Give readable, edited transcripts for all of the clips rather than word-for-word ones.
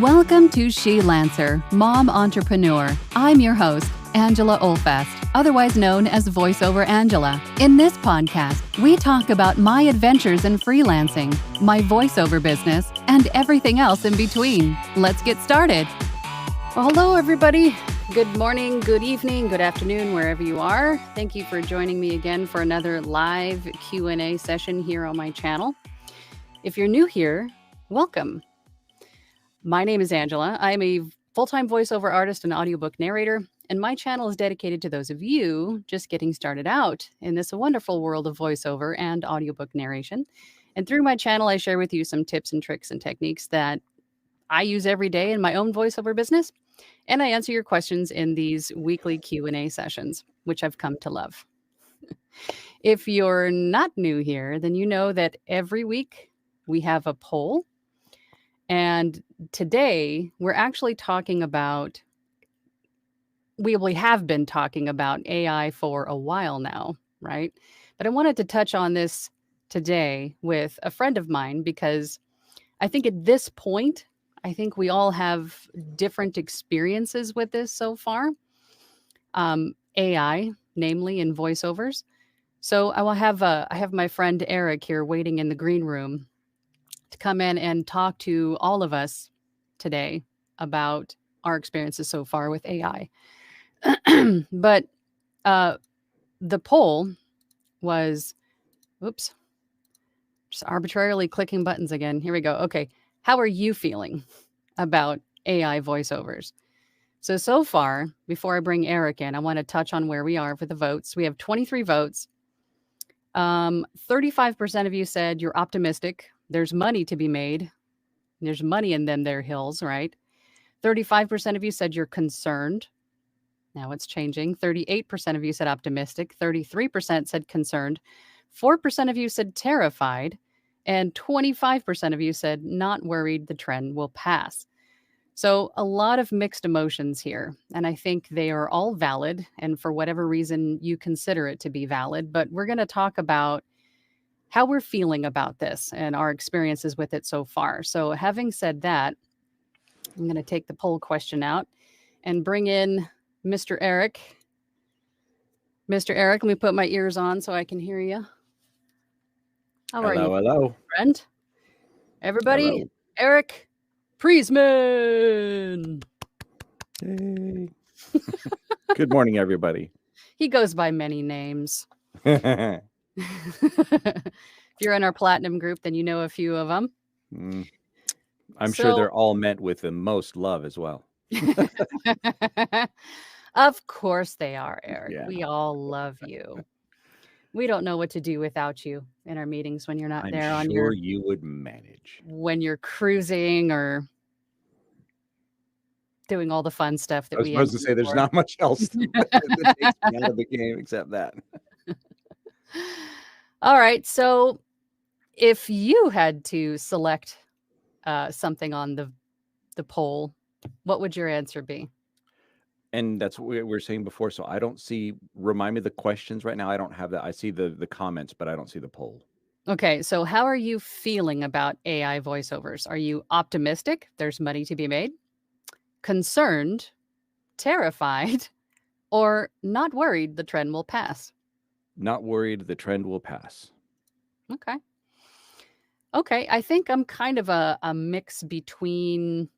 Welcome to She Lancer, Mom Entrepreneur. I'm your host, Angela Olfast, otherwise known as VoiceOver Angela. In this podcast, we talk about my adventures in freelancing, my voiceover business, and everything else in between. Let's get started. Well, hello, everybody. Good morning, good evening, good afternoon, wherever you are. Thank you for joining me again for another live Q&A session here on my channel. If you're new here, welcome. My name is Angela. I'm a full-time voiceover artist and audiobook narrator, and my channel is dedicated to those of you just getting started out in this wonderful world of voiceover and audiobook narration. And through my channel, I share with you some tips and tricks and techniques that I use every day in my own voiceover business, and I answer your questions in these weekly Q&A sessions, which I've come to love. If you're not new here, then you know that every week we have a poll. And today we're actually talking about, we have been talking about AI for a while now, right? But I wanted to touch on this today with a friend of mine because I think at this point, I think we all have different experiences with this so far. AI, namely in voiceovers. So I have my friend Eric here waiting in the green room to come in and talk to all of us today about our experiences so far with AI. But the poll was, oops, just arbitrarily clicking buttons again. Here we go. Okay. How are you feeling about AI voiceovers? So far, before I bring Eric in, I want to touch on where we are for the votes. We have 23 votes. 35% of you said you're optimistic. There's money to be made. There's money in them there hills, right? 35% of you said you're concerned. Now it's changing. 38% of you said optimistic. 33% said concerned. 4% of you said terrified. And 25% of you said not worried the trend will pass. So a lot of mixed emotions here. And I think they are all valid. And for whatever reason you consider it to be valid. But we're going to talk about how we're feeling about this and our experiences with it so far. So having said that, I'm going to take the poll question out and bring in Mr. Eric. Mr. Eric, let me put my ears on so I can hear you. How are you? Hello. Friend? Everybody, Hello. Eric Priessman. Hey. Good morning, everybody. He goes by many names. If you're in our platinum group, then you know a few of them. I'm sure they're all meant with the most love as well. Of course they are, Eric. Yeah. We all love you. We don't know what to do without you in our meetings when you're not there I'm on sure you would manage. when you're cruising or doing all the fun stuff that I was we supposed to say there's not much else that takes me out of the game except that. All right. So if you had to select something on the poll, what would your answer be? And that's what we were saying before. So I don't see, remind me the questions right now. I don't have that. I see the comments, but I don't see the poll. Okay. So how are you feeling about AI voiceovers? Are you optimistic? There's money to be made. Concerned, terrified, or not worried the trend will pass? Not worried the trend will pass. Okay. I think I'm kind of a mix between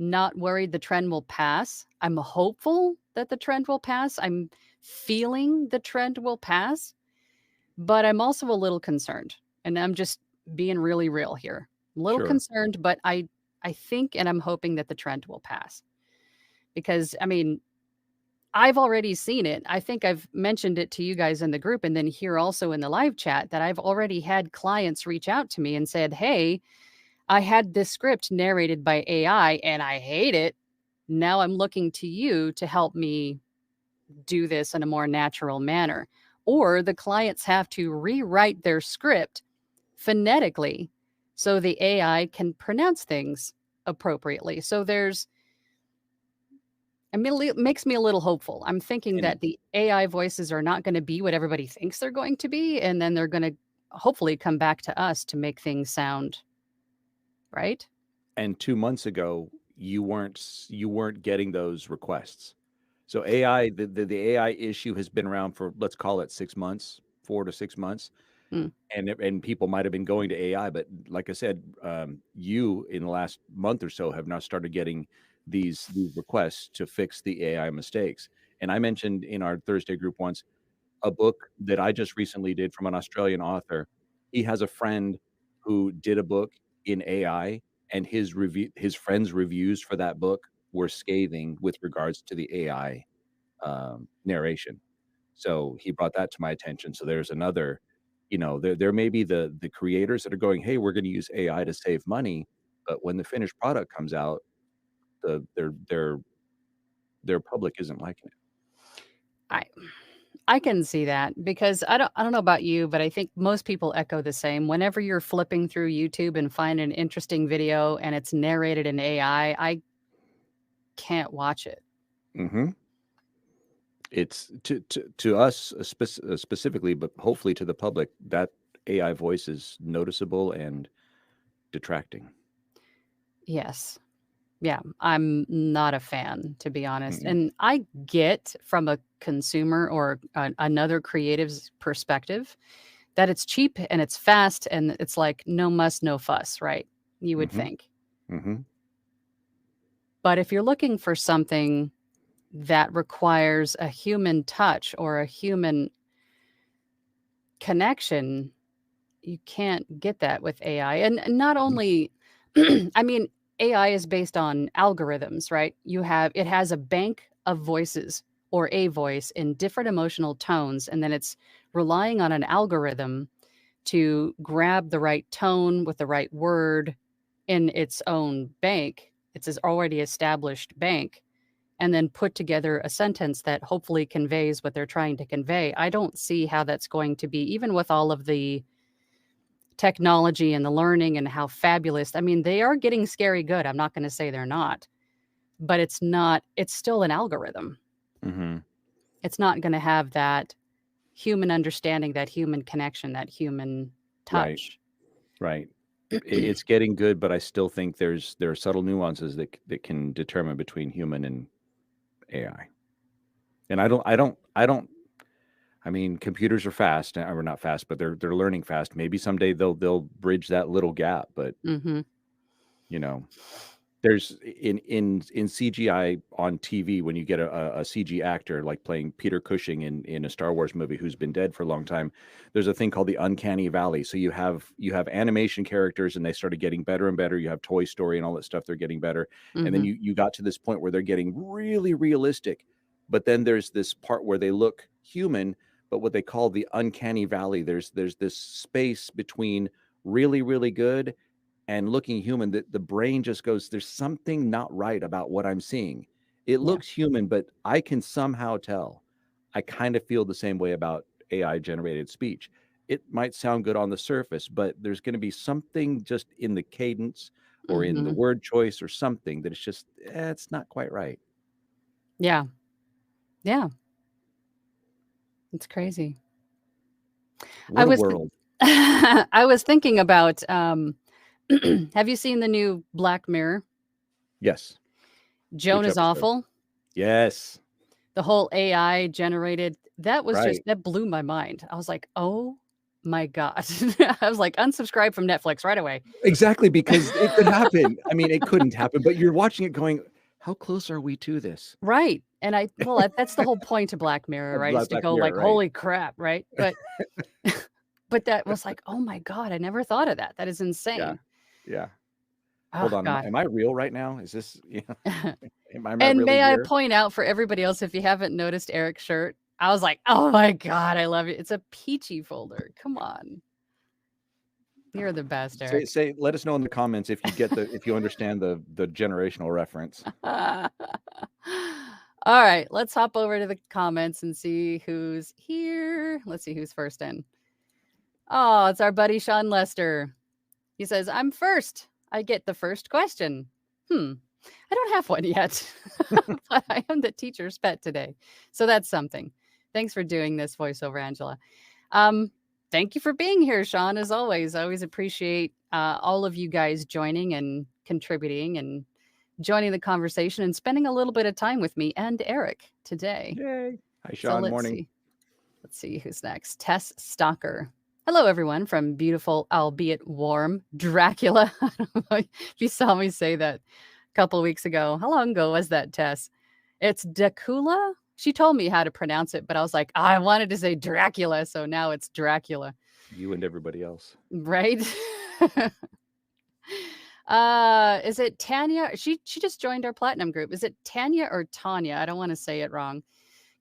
not worried the trend will pass. I'm hopeful that the trend will pass. I'm feeling the trend will pass, but I'm also a little concerned. And I'm just being really real here. A little Sure. concerned, but I think and I'm hoping that the trend will pass. Because, I mean, I've already seen it. I think I've mentioned it to you guys in the group and then here also in the live chat that I've already had clients reach out to me and said, hey, I had this script narrated by AI and I hate it. Now I'm looking to you to help me do this in a more natural manner. Or the clients have to rewrite their script phonetically so the AI can pronounce things appropriately. So it makes me a little hopeful. I'm thinking that the AI voices are not going to be what everybody thinks they're going to be. And then they're going to hopefully come back to us to make things sound right. And 2 months ago, you weren't getting those requests. So AI, the AI issue has been around for, let's call it 6 months, 4 to 6 months, Mm. and people might have been going to AI, but like I said, you in the last month or so have now started getting these requests to fix the AI mistakes. And I mentioned in our Thursday group once a book that I just recently did from an Australian author. He has a friend who did a book in AI, and his friends' reviews for that book were scathing with regards to the AI narration. So he brought that to my attention. So there's another, there may be the creators that are going, hey, we're going to use AI to save money, but when the finished product comes out, the their public isn't liking it. I I can see that because I don't know about you, but I think most people echo the same. Whenever you're flipping through YouTube and find an interesting video and it's narrated in AI, I can't watch it. Hmm. It's to us specifically, but hopefully to the public, that AI voice is noticeable and detracting. Yes. Yeah, I'm not a fan, to be honest. Mm-mm. And I get from a consumer or another creative's perspective that it's cheap and it's fast and it's like no muss, no fuss, right? You would Hmm. think. Hmm. But if you're looking for something that requires a human touch or a human connection, you can't get that with AI. And not only, I mean, AI is based on algorithms, right? It has a bank of voices or a voice in different emotional tones, and then it's relying on an algorithm to grab the right tone with the right word in its own bank. It's an already established bank, and then put together a sentence that hopefully conveys what they're trying to convey. I don't see how that's going to be, even with all of the technology and the learning and how fabulous. I mean, they are getting scary good. I'm not going to say they're not, but it's still an algorithm. Hmm. It's not going to have that human understanding, that human connection, that human Right. touch. Right. It's getting good, but I still think there are subtle nuances that can determine between human and AI. And I don't. I mean, computers are fast, or not fast, but they're learning fast. Maybe someday they'll bridge that little gap, but Mhm. you know, there's in CGI on TV when you get a CG actor like playing Peter Cushing in a Star Wars movie who's been dead for a long time. There's a thing called the uncanny valley. So you have animation characters and they started getting better and better. You have Toy Story and all that stuff, they're getting better. And then Mhm. you got to this point where they're getting really realistic. But then there's this part where they look human, but what they call the uncanny valley. There's this space between really, really good and looking human, that the brain just goes, there's something not right about what I'm seeing. It Yeah. looks human, but I can somehow tell. I kind of feel the same way about AI generated speech. It might sound good on the surface, but there's going to be something just in the cadence or in the Mhm. word choice or something that it's just, it's not quite right. Yeah. Yeah. It's crazy. I What a was world. I was thinking about have you seen the new Black Mirror? Yes. Joan Which is episode? awful. Yes. The whole AI generated Right. that blew my mind. I was like, "Oh my god." I was like, "Unsubscribe from Netflix right away." Exactly, because it could happen. I mean, it couldn't happen, but you're watching it going, how close are we to this? Right, and that's the whole point of Black Mirror, right? Is to Black go Mirror, like, right. "Holy crap," right? But that was like, "Oh my god, I never thought of that. That is Yeah. insane." Yeah. Hold Oh on, god. am I real right now? Is this am I And really may I here? point out for everybody else, if you haven't noticed Eric's shirt, I was like, "Oh my god, I love it." It's a peachy folder. Come on. You're the best, Eric. Let us know in the comments if you understand the generational reference. All right, let's hop over to the comments and see who's here. Let's see who's first in. Oh, it's our buddy Sean Lester. He says, "I'm first. I get the first question." I don't have one yet, but I am the teacher's pet today. So that's something. Thanks for doing this voiceover, Angela. Um, Thank you for being here, Sean, as always. I always appreciate all of you guys joining and contributing and joining the conversation and spending a little bit of time with me and Eric today. Yay. Hi, So Sean. Morning. let's see who's next. Tess Stalker. Hello, everyone, from beautiful, albeit warm, Dracula. I don't know if you saw me say that a couple weeks ago. How long ago was that, Tess? It's Dracula. She told me how to pronounce it, but I was like, I wanted to say Dracula, so now it's Dracula. You and everybody else. Right? Is it Tanya? She just joined our platinum group. Is it Tanya or Tanya? I don't want to say it wrong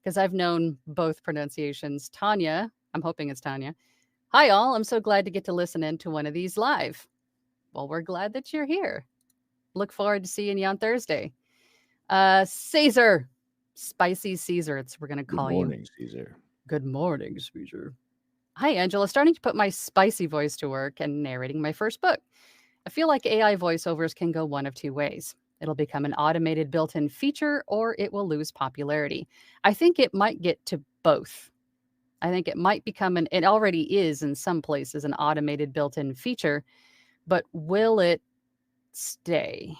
because I've known both pronunciations. Tanya, I'm hoping it's Tanya. Hi, all. I'm so glad to get to listen in to one of these live. Well, we're glad that you're here. Look forward to seeing you on Thursday. Caesar, Spicy Caesar, we're going to call you. Good morning, Caesar. Good morning, Caesar. Hi, Angela. Starting to put my spicy voice to work and narrating my first book. I feel like AI voiceovers can go one of two ways. It'll become an automated built-in feature or it will lose popularity. I think it might get to both. I think it might become it already is in some places an automated built-in feature, but will it stay?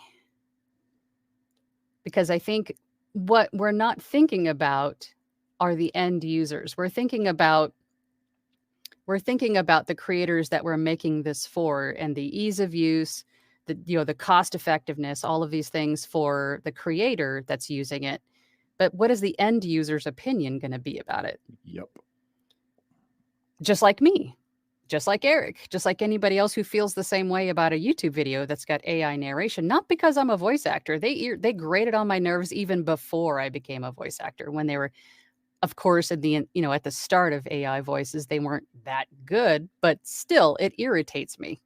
Because I think what we're not thinking about are the end users. We're thinking about the creators that we're making this for and the ease of use, the cost effectiveness, all of these things for the creator that's using it. But what is the end user's opinion going to be about it? Yep. Just like me, just like Eric, just like anybody else who feels the same way about a YouTube video that's got AI narration, not because I'm a voice actor. They grated on my nerves even before I became a voice actor when they were, of course, at the start of AI voices, they weren't that good, but still it irritates me.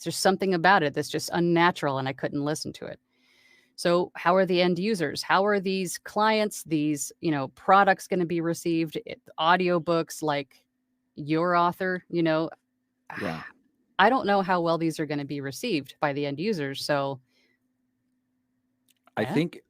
There's something about it that's just unnatural and I couldn't listen to it. So how are the end users? How are these clients, these, products going to be received? Audiobooks like your author, Yeah. I don't know how well these are going to be received by the end users. So I think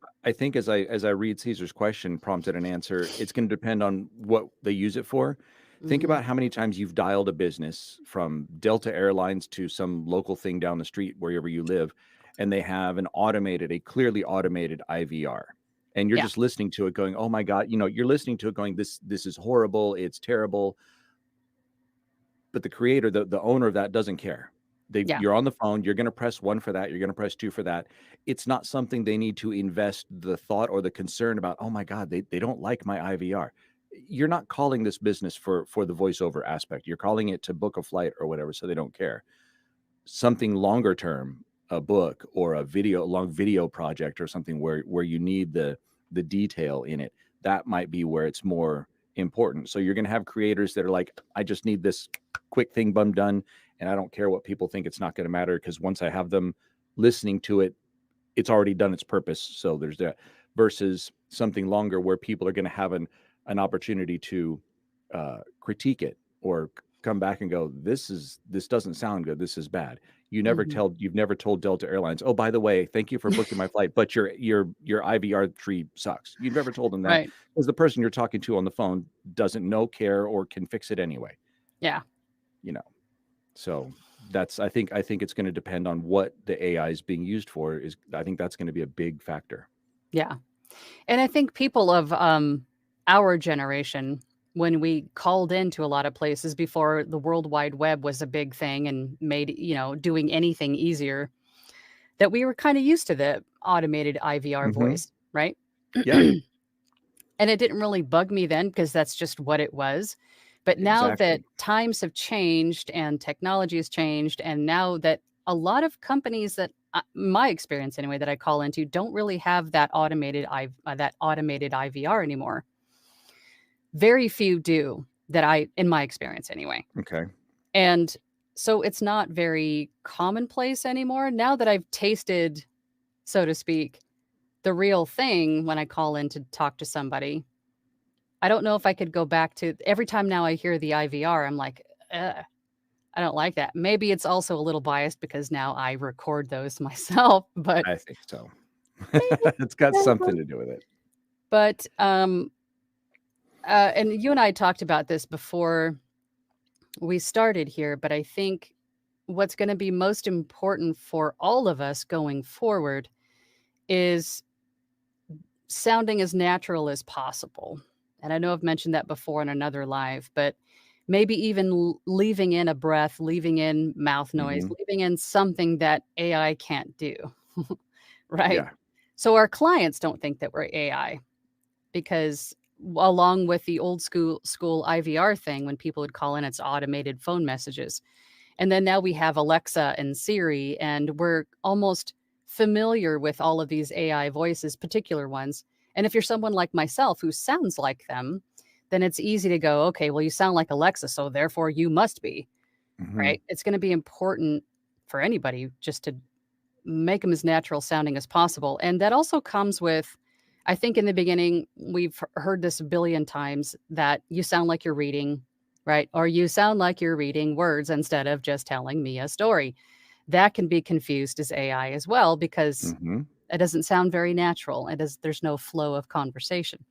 as I read Caesar's question prompted an answer, it's going to depend on what they use it for. Think about how many times you've dialed a business from Delta Airlines to some local thing down the street wherever you live, and they have a clearly automated IVR. And you're just listening to it going, oh my God, you're listening to it going, this is horrible, it's terrible. But the creator, the owner of that doesn't care. You're on the phone, you're going to press 1 for that, you're going to press 2 for that. It's not something they need to invest the thought or the concern about, oh my God, they don't like my IVR. You're not calling this business for the voiceover aspect. You're calling it to book a flight or whatever, so they don't care. Something longer term, a book or a long video project or something where you need the detail in it, that might be where it's more important. So you're going to have creators that are like, I just need this quick thing done, and I don't care what people think. It's not going to matter because once I have them listening to it, it's already done its purpose. So there's that. Versus something longer where people are going to have an opportunity to critique it or come back and go, this doesn't sound good, this is bad. You've never told Delta Airlines, oh, by the way, thank you for booking my flight, but your IVR tree sucks. You've never told them that, right. Because the person you're talking to on the phone doesn't know, care, or can fix it anyway. Yeah. So that's I think it's going to depend on what the AI is being used for. I think that's going to be a big factor. Yeah. And I think people of our generation, when we called into a lot of places before the World Wide Web was a big thing and made, doing anything easier, that we were kind of used to the automated IVR voice, right? Yeah. And it didn't really bug me then because that's just what it was. But now that times have changed and technology has changed, and now that a lot of companies that, my experience anyway, that I call into don't really have that automated IVR anymore. Very few do in my experience anyway. Okay. And so it's not very commonplace anymore. Now that I've tasted, so to speak, the real thing when I call in to talk to somebody, I don't know if I could go back to every time now I hear the IVR, I'm like, I don't like that. Maybe it's also a little biased because now I record those myself, but I think so. It's got something to do with it. But and you and I talked about this before we started here, but I think what's going to be most important for all of us going forward is sounding as natural as possible. And I know I've mentioned that before in another live, but maybe even leaving in a breath, leaving in mouth noise, Hmm. leaving in something that AI can't do. Right? Yeah. So our clients don't think that we're AI because along with the old school IVR thing, when people would call in, it's automated phone messages. And then now we have Alexa and Siri, and we're almost familiar with all of these AI voices, particular ones. And if you're someone like myself who sounds like them, then it's easy to go, okay, well, you sound like Alexa, so therefore you must be, Hmm. right? It's going to be important for anybody just to make them as natural sounding as possible. And that also comes with, I think in the beginning, we've heard this a billion times that you sound like you're reading, right? Or you sound like you're reading words instead of just telling me a story. That can be confused as AI as well because Hmm. it doesn't sound very natural. There's no flow of conversation.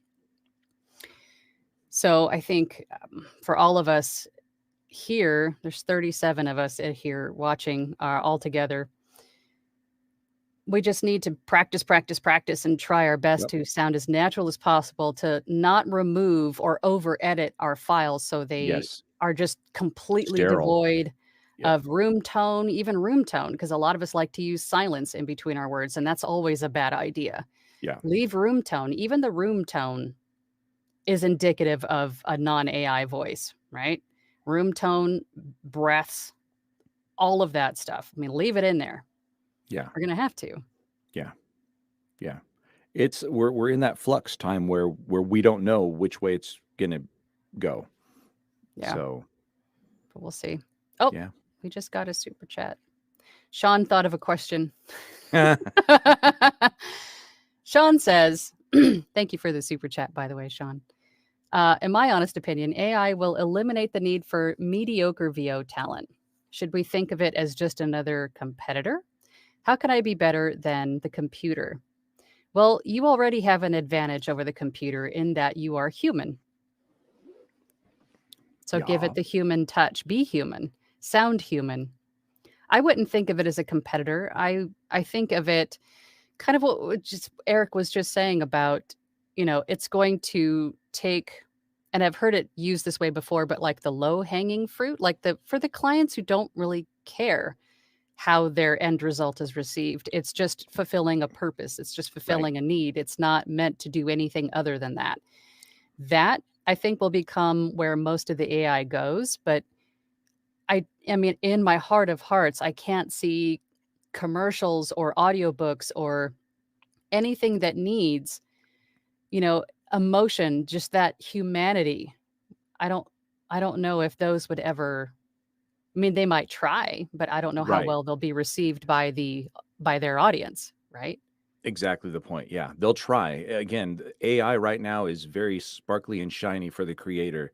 So I think for all of us here, there's 37 of us here watching all together. We just need to practice, practice, practice, and try our best Yep. to sound as natural as possible to not remove or over edit our files so they Yes. are just completely Sterile. devoid Yep. of room tone, even room tone, because a lot of us like to use silence in between our words, and that's always a bad idea. Yeah. Leave room tone. Even the room tone is indicative of a non AI voice, right? Room tone, breaths, all of that stuff. I mean, leave it in there. Yeah. We're going to have to. Yeah. Yeah. It's we're in that flux time where we don't know which way it's gonna go. Yeah. So But we'll see. Oh, yeah. we just got a super chat. Sean thought of a question. Sean says, thank you for the super chat, by the way, Sean. In my honest opinion, AI will eliminate the need for mediocre VO talent. Should we think of it as just another competitor? How can I be better than the computer? Well, you already have an advantage over the computer in that you are human. So give Yeah. it the human touch. Be human. Sound human. I wouldn't think of it as a competitor. I think of it kind of what just Eric was just saying about, it's going to take, and I've heard it used this way before, but like the low hanging fruit, like for the clients who don't really care how their end result is received. It's just fulfilling a purpose. It's just Right. fulfilling a need. It's not meant to do anything other than that. That I think will become where most of the AI goes, but I mean, in my heart of hearts, I can't see commercials or audiobooks or anything that needs, you know, emotion, just that humanity. I don't I don't know if those would ever, I mean, they might try, but I don't know how Right. well they'll be received by their audience, right? Exactly the point. Yeah. They'll try. Again, the AI right now is very sparkly and shiny for the creator.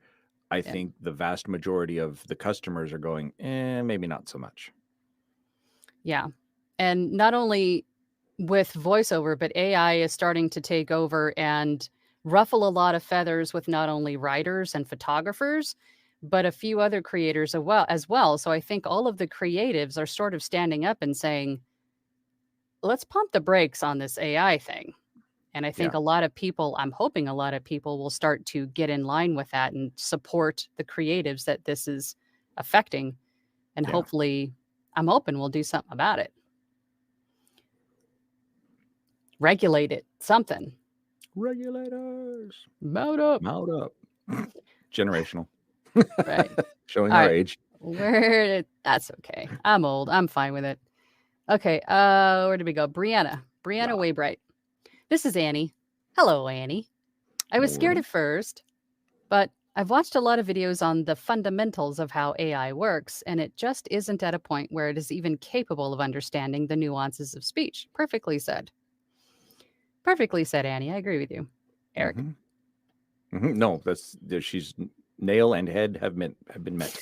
I Yeah. think the vast majority of the customers are going, maybe not so much. Yeah. And not only with voiceover, but AI is starting to take over and ruffle a lot of feathers with not only writers and photographers, but a few other creators as well. So I think all of the creatives are sort of standing up and saying, let's pump the brakes on this AI thing. And I think Yeah. a lot of people, I'm hoping a lot of people will start to get in line with that and support the creatives that this is affecting. And Yeah. hopefully, I'm hoping we'll do something about it. Regulate it, something. Regulators. Mount up. Mount up. Generational. Right. Showing All our right. age. That's okay. I'm old. I'm fine with it. Okay. Where did we go? Brianna. Brianna Yeah. Waybright. This is Annie. Hello, Annie. I was scared Morning. at first, but I've watched a lot of videos on the fundamentals of how AI works, and it just isn't at a point where it is even capable of understanding the nuances of speech. Perfectly said. Perfectly said, Annie. I agree with you. Eric. Hmm. Hmm. No, she's nail and head have been met.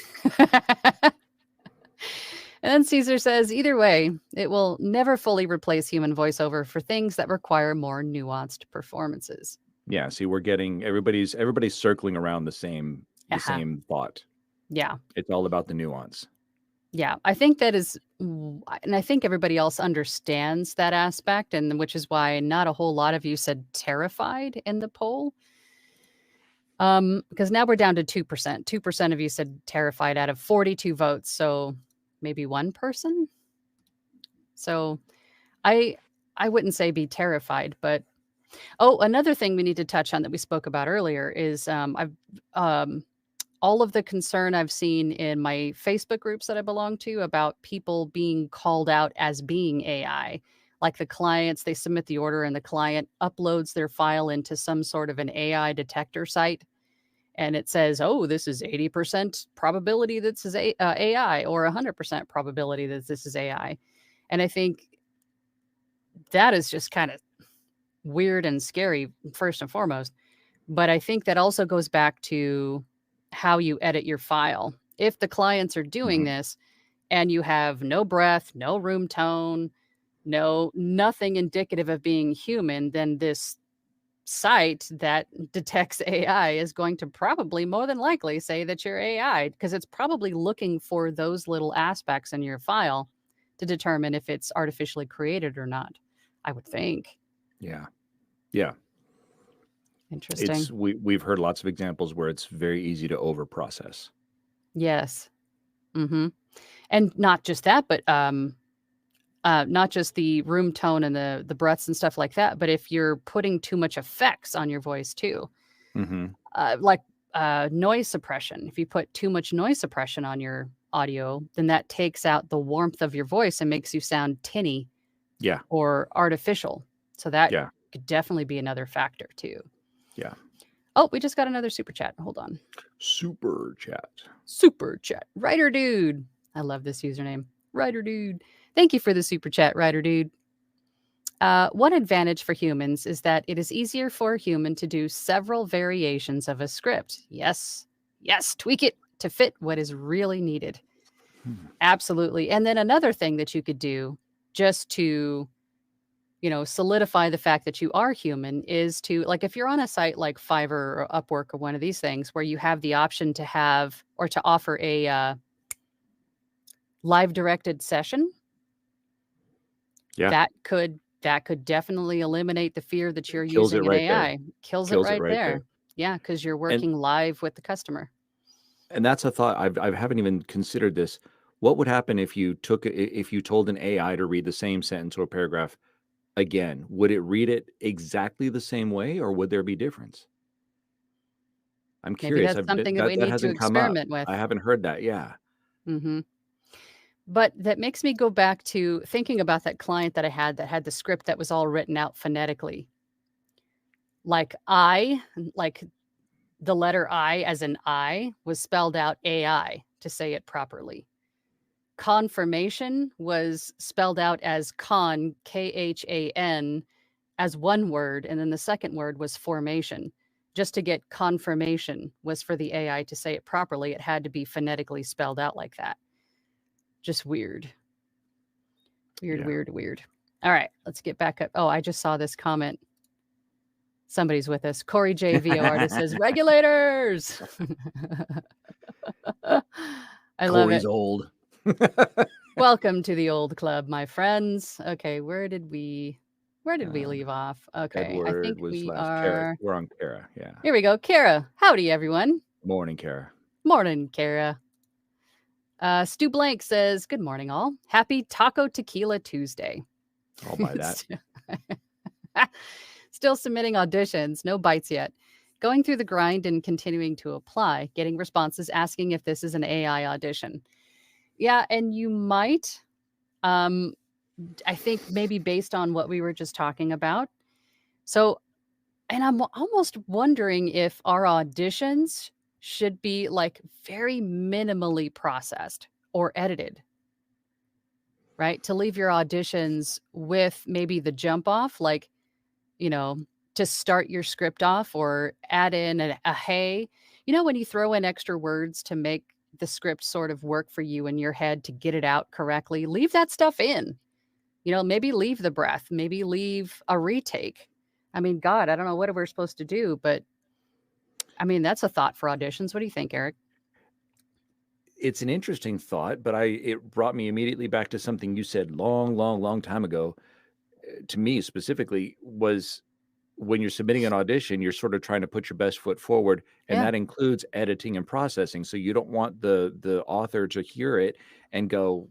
And then Caesar says, either way, it will never fully replace human voiceover for things that require more nuanced performances. Yeah. See, we're getting everybody's circling around the Uh-huh. same thought. Yeah. It's all about the nuance. Yeah, I think that is, and I think everybody else understands that aspect, and which is why not a whole lot of you said terrified in the poll. Because now we're down to 2%. 2% of you said terrified out of 42 votes, so maybe one person. So I I wouldn't say be terrified, but oh, another thing we need to touch on that we spoke about earlier is I've um, all of the concern I've seen in my Facebook groups that I belong to about people being called out as being AI. Like the clients, they submit the order and the client uploads their file into some sort of an AI detector site. And it says, oh, this is 80% probability that this is AI or 100% probability that this is AI. And I think that is just kind of weird and scary, first and foremost. But I think that also goes back to how you edit your file. If the clients are doing Mhm. this and you have no breath, no room tone, nothing indicative of being human, then this site that detects AI is going to probably more than likely say that you're AI because it's probably looking for those little aspects in your file to determine if it's artificially created or not. I would think. Yeah. Yeah. Interesting. We've heard lots of examples where it's very easy to overprocess. Yes. Mhm. And not just that, but, not just the room tone and the breaths and stuff like that, but if you're putting too much effects on your voice too, Hmm. like, noise suppression. If you put too much noise suppression on your audio, then that takes out the warmth of your voice and makes you sound tinny Yeah. or artificial. So that Yeah. could definitely be another factor too. Yeah. Oh, we just got another super chat. Hold on. Super chat. Super chat. Writer Dude. I love this username. Writer Dude. Thank you for the super chat, Writer Dude. One advantage for humans is that it is easier for a human to do several variations of a script. Yes, yes, tweak it to fit what is really needed. Hmm. Absolutely. And then another thing that you could do just to, solidify the fact that you are human is to, like, if you're on a site like Fiverr or Upwork or one of these things where you have the option to have or to offer a live directed session, Yeah. that could definitely eliminate the fear that you're Kills it using an right there. AI. Kills it Kills it right right there. there. Yeah, because you're And working live with the customer. that's a thought I haven't even considered this. What would happen if you if you told an AI to read the same sentence or paragraph again? Would it read it exactly the same way, or would there be difference? I'm Maybe curious. that's something that we That need to hasn't come up. experiment with. I haven't heard that. Yeah. Mhm. But that makes me go back to thinking about that client that I had that had the script that was all written out phonetically. Like the letter I as in I was spelled out AI to say it properly. Confirmation was spelled out as Khan, as one word, and then the second word was formation. Just to get confirmation was for the AI to say it properly, it had to be phonetically spelled out like that. Just weird. Weird, Yeah. weird, weird. All right, let's get back up. Oh, I just saw this comment. Somebody's with us. Corey J. VO artist says, regulators. I love Corey's it. old. Welcome to the old club, my friends. Okay, where did we leave off? Okay, I think Edward was we last. Kara. are. We're on Kara. Yeah. Here we go. Kara. Howdy, everyone. Morning, Kara. Morning, Kara. Stu Blank says, good morning, all. Happy Taco Tequila Tuesday. I'll buy that. Still submitting auditions, no bites yet. Going through the grind and continuing to apply, getting responses asking if this is an AI audition. Yeah, and you might. I think maybe based on what we were just talking about. So, and I'm almost wondering if our auditions should be like very minimally processed or edited, right? To leave your auditions with maybe the jump off, like, you know, to start your script off or add in a hey. When you throw in extra words to make the script sort of work for you in your head to get it out correctly, leave that stuff in. Maybe leave the breath, maybe leave a retake. I mean, God, I don't know what we're supposed to do, but I mean, that's a thought for auditions. What do you think, Eric? it's an interesting thought, but it brought me immediately back to something you said long time ago. To me specifically, was when you're submitting an audition, you're sort of trying to put your best foot forward, and Yeah. that includes editing and processing. So you don't want the author to hear it and go,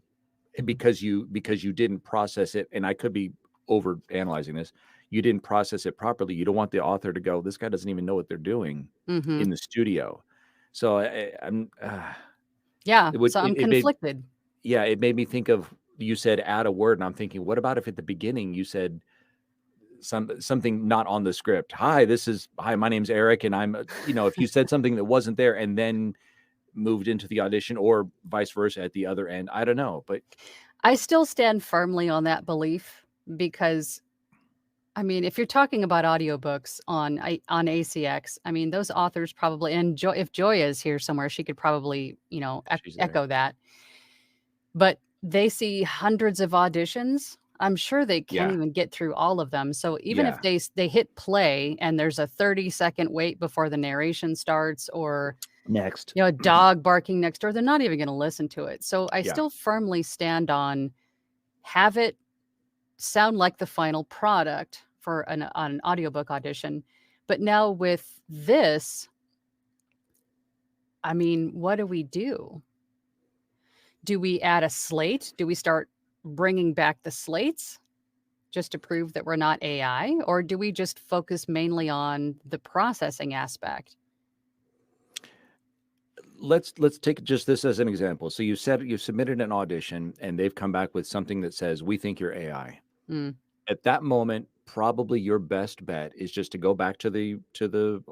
because you didn't process it, and I could be over analyzing this, you didn't process it properly. You don't want the author to go, this guy doesn't even know what they're doing Mm-hmm. in the studio. So I'm Yeah. it would So I'm it made conflicted. yeah, it made me think of, you said add a word, and I'm thinking, what about if at the beginning you said something not on the script? Hi, my name's Eric, and I'm if you said something that wasn't there and then moved into the audition, or vice versa at the other end. I don't know, but I still stand firmly on that belief because I mean, if you're talking about audiobooks on ACX, I mean, those authors probably, and if Joy is here somewhere, she could probably, she's there. echo that. But they see hundreds of auditions. I'm sure they can't Yeah. even get through all of them. So even if Yeah. they hit play and there's a 30-second wait before the narration starts, or Next. a dog barking next door, they're not even going to listen to it. So I Yeah. still firmly stand on, have it sound like the final product for an audiobook audition. But now with this, I mean, what do we do? Do we add a slate? Do we start bringing back the slates just to prove that we're not AI? Or do we just focus mainly on the processing aspect? Let's take just this as an example. So you said you submitted an audition and they've come back with something that says, we think you're AI. Mm. At that moment, probably your best bet is just to go back to the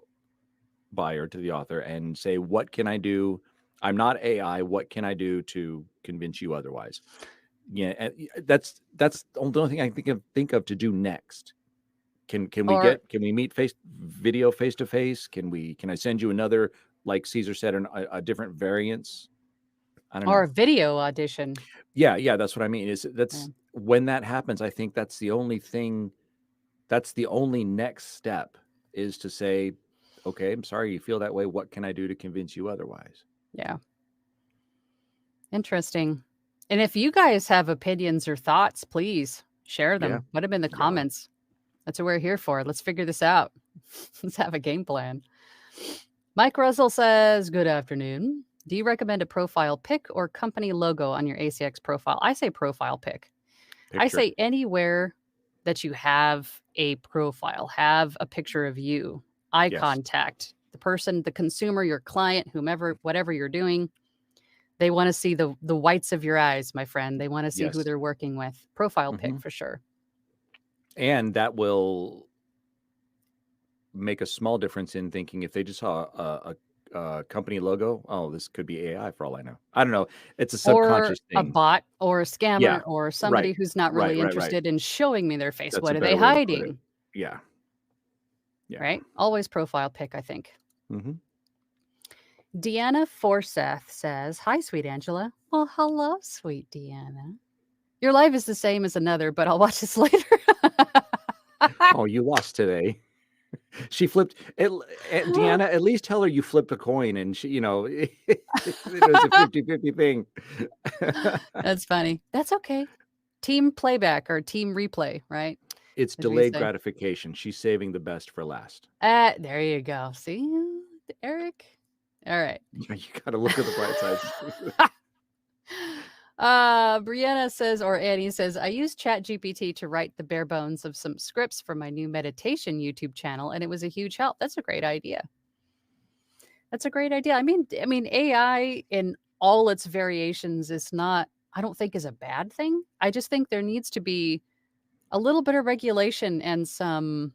buyer, to the author, and say, what can I do? I'm not AI. What can I do to convince you otherwise? Yeah, and that's the only thing I think of to do next. Can Or we meet face to face? Can I send you another, like Caesar said, a different variants? I don't or know. a video audition. Yeah, that's what I mean. Yeah. When that happens, I think that's the only thing. That's the only next step, is to say, okay, I'm sorry you feel that way. What can I do to convince you otherwise? Yeah. Interesting. And if you guys have opinions or thoughts, please share Yeah, them. Put them in the yeah. comments. That's what we're here for. Let's figure this out. Let's have a game plan. Mike Russell says, good afternoon. Do you recommend a profile pic or company logo on your ACX profile? I say profile pic. I Picture. say anywhere that you have a profile, have a picture of you, eye Yes. contact, the person, the consumer, your client, whomever, whatever you're doing. They want to see the whites of your eyes, my friend. They want to see who Yes. they're working with. Profile pic Mhm. for sure. And that will make a small difference in thinking, if they just saw a company logo, oh, this could be AI for all I know. I don't know. It's a Or subconscious a thing. bot or a Yeah. scammer or Right. somebody who's not Right. really Right. Right. interested in showing me their face. That's What a are they better way to put it. hiding? Yeah. Yeah. Right? Always profile pic, I think. Mm-hmm. Deanna Forseth says, hi, sweet Angela. Well, hello, sweet Deanna. Your life is the same as another, but I'll watch this later. Oh, you lost today. She flipped it. Deanna, at least tell her you flipped a coin, and she, it was a 50-50 thing. That's funny. That's okay. Team playback or team replay, right? It's As we delayed say. gratification. She's saving the best for last. There you go. See, Eric? All right. You got to look at the bright side. Brianna says, or Annie says, I used ChatGPT to write the bare bones of some scripts for my new meditation YouTube channel, and it was a huge help. That's a great idea. That's a great idea. I mean, AI in all its variations is not, I don't think, is a bad thing. I just think there needs to be a little bit of regulation and some,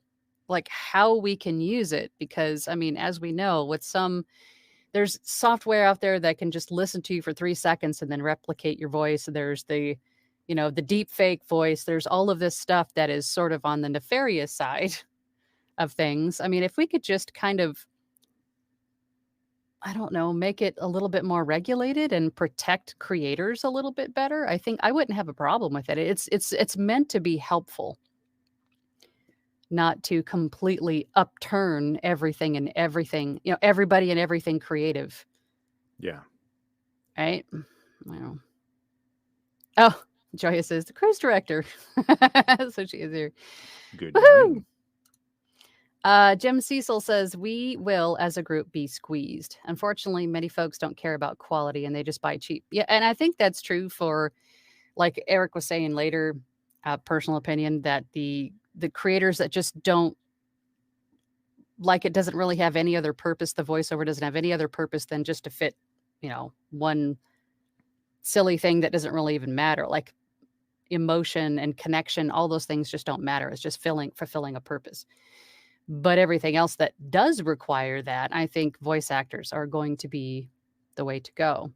like, how we can use it, because I mean, as we know, with some, there's software out there that can just listen to you for 3 seconds and then replicate your voice. There's the deep fake voice. There's all of this stuff that is sort of on the nefarious side of things. I mean, if we could just kind of, I don't know, make it a little bit more regulated and protect creators a little bit better, I think I wouldn't have a problem with it. It's meant to be helpful, not to completely upturn everything and everything, everybody and everything creative. Yeah. right? Well, oh, Joya says the cruise director. So she is here. Good Woohoo! morning. Jim Cecil says we will, as a group, be squeezed. Unfortunately, many folks don't care about quality and they just buy cheap. Yeah, and I think that's true for, like Eric was saying later, personal opinion that the creators that just don't like it doesn't really have any other purpose. The voiceover doesn't have any other purpose than just to fit, one silly thing that doesn't really even matter. Like emotion and connection, all those things just don't matter. It's just fulfilling a purpose. But everything else that does require that, I think voice actors are going to be the way to go.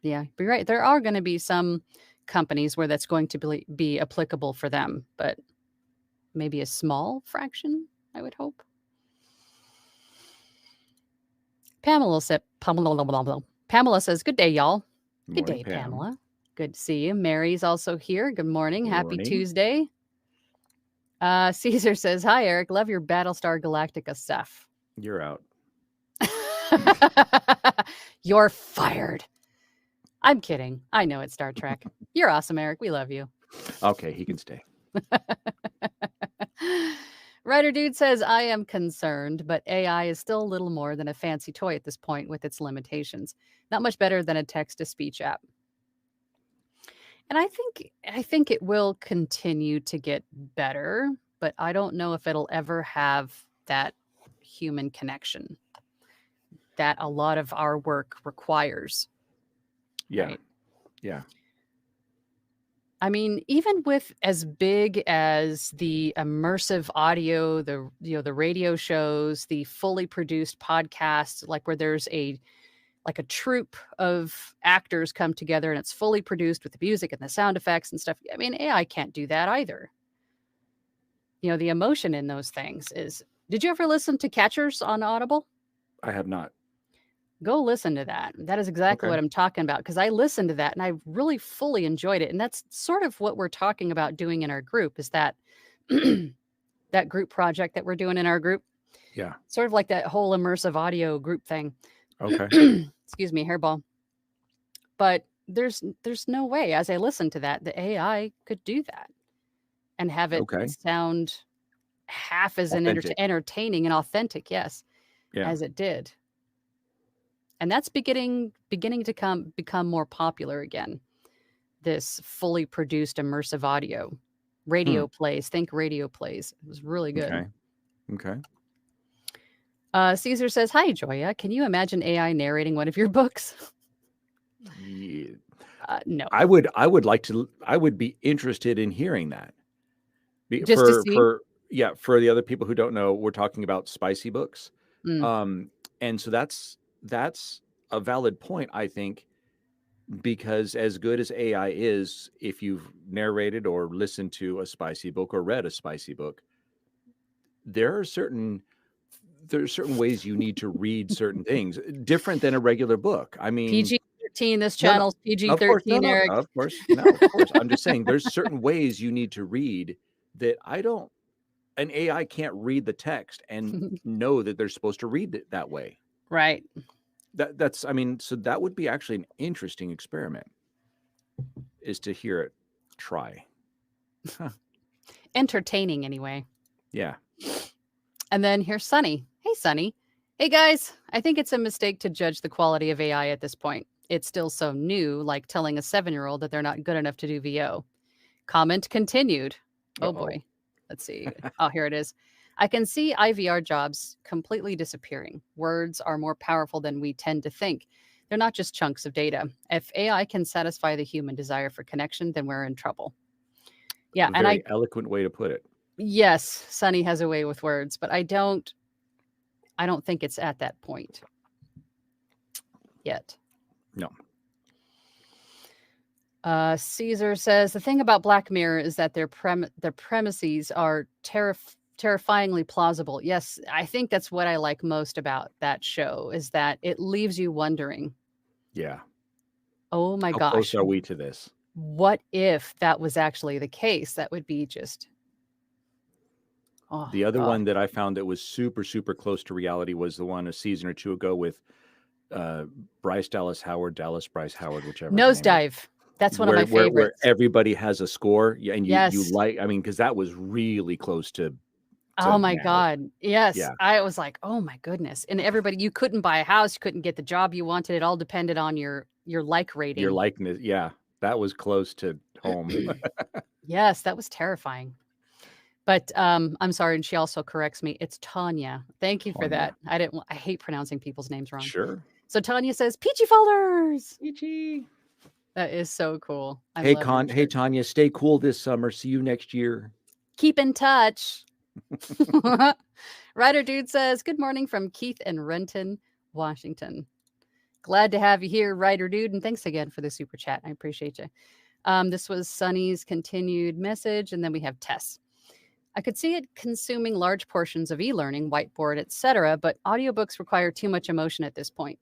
Yeah, but you're right. There are going to be some companies where that's going to be applicable for them, but maybe a small fraction, I would hope. Pamela says, good day, y'all. Good Morning, day, Pam. Pamela. Good to see you. Mary's also here. Good morning. Happy Morning. Tuesday. Caesar says, hi, Eric. Love your Battlestar Galactica stuff. You're out. You're fired. I'm kidding. I know it's Star Trek. You're awesome, Eric. We love you. Okay, he can stay. Writer Dude says, I am concerned, but AI is still a little more than a fancy toy at this point with its limitations. Not much better than a text-to-speech app. And I think it will continue to get better, but I don't know if it'll ever have that human connection that a lot of our work requires. Yeah. Right? Yeah. I mean, even with as big as the immersive audio, the radio shows, the fully produced podcasts, like where there's a troupe of actors come together and it's fully produced with the music and the sound effects and stuff. I mean, AI can't do that either. The emotion in those things is. Did you ever listen to Catchers on Audible? I have not. Go listen to that. That is exactly what I'm talking about, because I listened to that and I really fully enjoyed it. And that's sort of what we're talking about doing in our group, is that that group project that we're doing in our group. Yeah. Sort of like that whole immersive audio group thing. Okay. Excuse me, hairball. But there's no way, as I listened to that, the AI could do that and have it sound half as entertaining and authentic, yes, as it did. And that's beginning to become more popular again. This fully produced immersive audio. Radio plays. Think radio plays. It was really good. Okay. Caesar says, hi, Joya. Can you imagine AI narrating one of your books? Yeah. No. I would like to. I would be interested in hearing that. Just to see? For the other people who don't know, we're talking about spicy books. And so that's a valid point, I think, because as good as AI is, if you've narrated or listened to a spicy book or read a spicy book, there are certain ways you need to read certain things different than a regular book. I mean, PG-13. This channel's PG-13, Eric. Of course. I'm just saying there's certain ways you need to read that an AI can't read the text and know that they're supposed to read it that way. Right. So that would be actually an interesting experiment, is to hear it try. Entertaining anyway. Yeah. And then here's Sunny. Hey, Sunny. Hey, guys. I think it's a mistake to judge the quality of AI at this point. It's still so new, like telling a 7-year-old that they're not good enough to do VO. Comment continued. Oh, boy. Let's see. Oh, here it is. I can see IVR jobs completely disappearing. Words are more powerful than we tend to think. They're not just chunks of data. If AI can satisfy the human desire for connection, then we're in trouble. Yeah, Very eloquent way to put it. Yes, Sunny has a way with words, but I don't think it's at that point yet. No. Caesar says the thing about Black Mirror is that their premises are terrifyingly plausible. Yes, I think that's what I like most about that show, is that it leaves you wondering. Yeah. Oh my gosh. How close are we to this? What if that was actually the case? That would be just. The other one that I found that was super, super close to reality was the one a season or two ago with Bryce Dallas Howard, Dallas Bryce Howard, whichever the name is. Nosedive. That's one of my Where favorites. everybody has a score, yeah, and you Yes. like, I mean, because that was really close to Oh my now. God. Yes. Yeah, I was like, oh my goodness. And everybody, you couldn't buy a house, you couldn't get the job you wanted. It all depended on your like your rating. likeness, yeah, that was close to home. Yes, that was terrifying. But I'm sorry, and she also corrects me. It's Tanya. Thank you for Tanya. that. I hate pronouncing people's names wrong. Sure. So Tanya says, "Peachy folders." Peachy. That is so cool. I Hey, love your Hey, shirt. Tanya, stay cool this summer. See you next year. Keep in touch. Ryder Dude says, "Good morning from Keith and Renton, Washington. Glad to have you here, Ryder Dude, and thanks again for the super chat. I appreciate you." This was Sunny's continued message, and then we have Tess. "I could see it consuming large portions of e-learning, whiteboard, etc., but audiobooks require too much emotion at this point."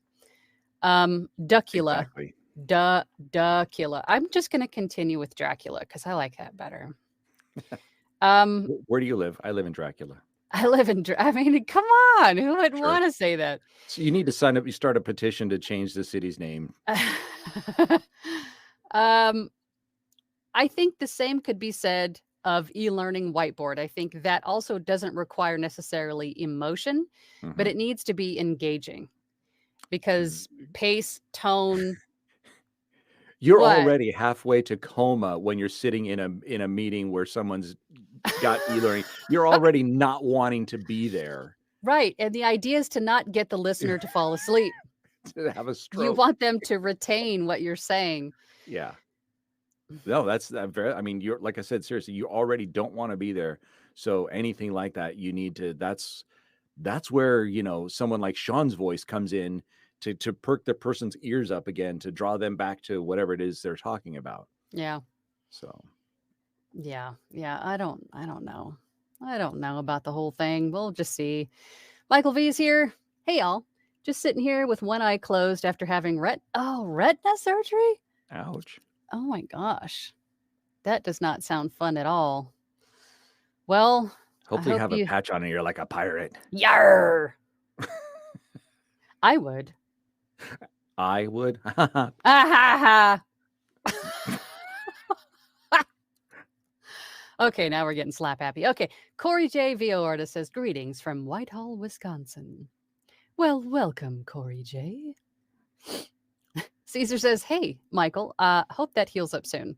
Duckula. Exactly. Duckula. I'm just going to continue with Dracula because I like that better. Where do you live? I live in Dracula. I live in, I mean, come on. Who would Sure. want to say that? So you need to sign up. You start a petition to change the city's name. I think the same could be said of e-learning whiteboard. I think that also doesn't require necessarily emotion, but it needs to be engaging because pace, tone. You're What? already halfway to coma when you're sitting in a meeting where someone's got e-learning. You're already not wanting to be there. Right. And the idea is to not get the listener to fall asleep. To have a stroke. You want them to retain what you're saying. Yeah. No, that's very, I mean, you're, like I said, seriously, you already don't want to be there. So anything like that, you need to, that's where, you know, someone like Sean's voice comes in to perk the person's ears up again, to draw them back to whatever it is they're talking about. Yeah. So. Yeah. I don't know. I don't know about the whole thing. We'll just see. Michael V's here. Hey, y'all. Just sitting here with one eye closed after having retina surgery. Ouch. Oh my gosh. That does not sound fun at all. Well, hopefully you have a patch on and you're like a pirate. Yarr. I would. I would. Okay, now we're getting slap happy. Okay, Corey J. VO Artist says, "Greetings from Whitehall, Wisconsin." Well, welcome, Corey J. Caesar says, "Hey, Michael, hope that heals up soon.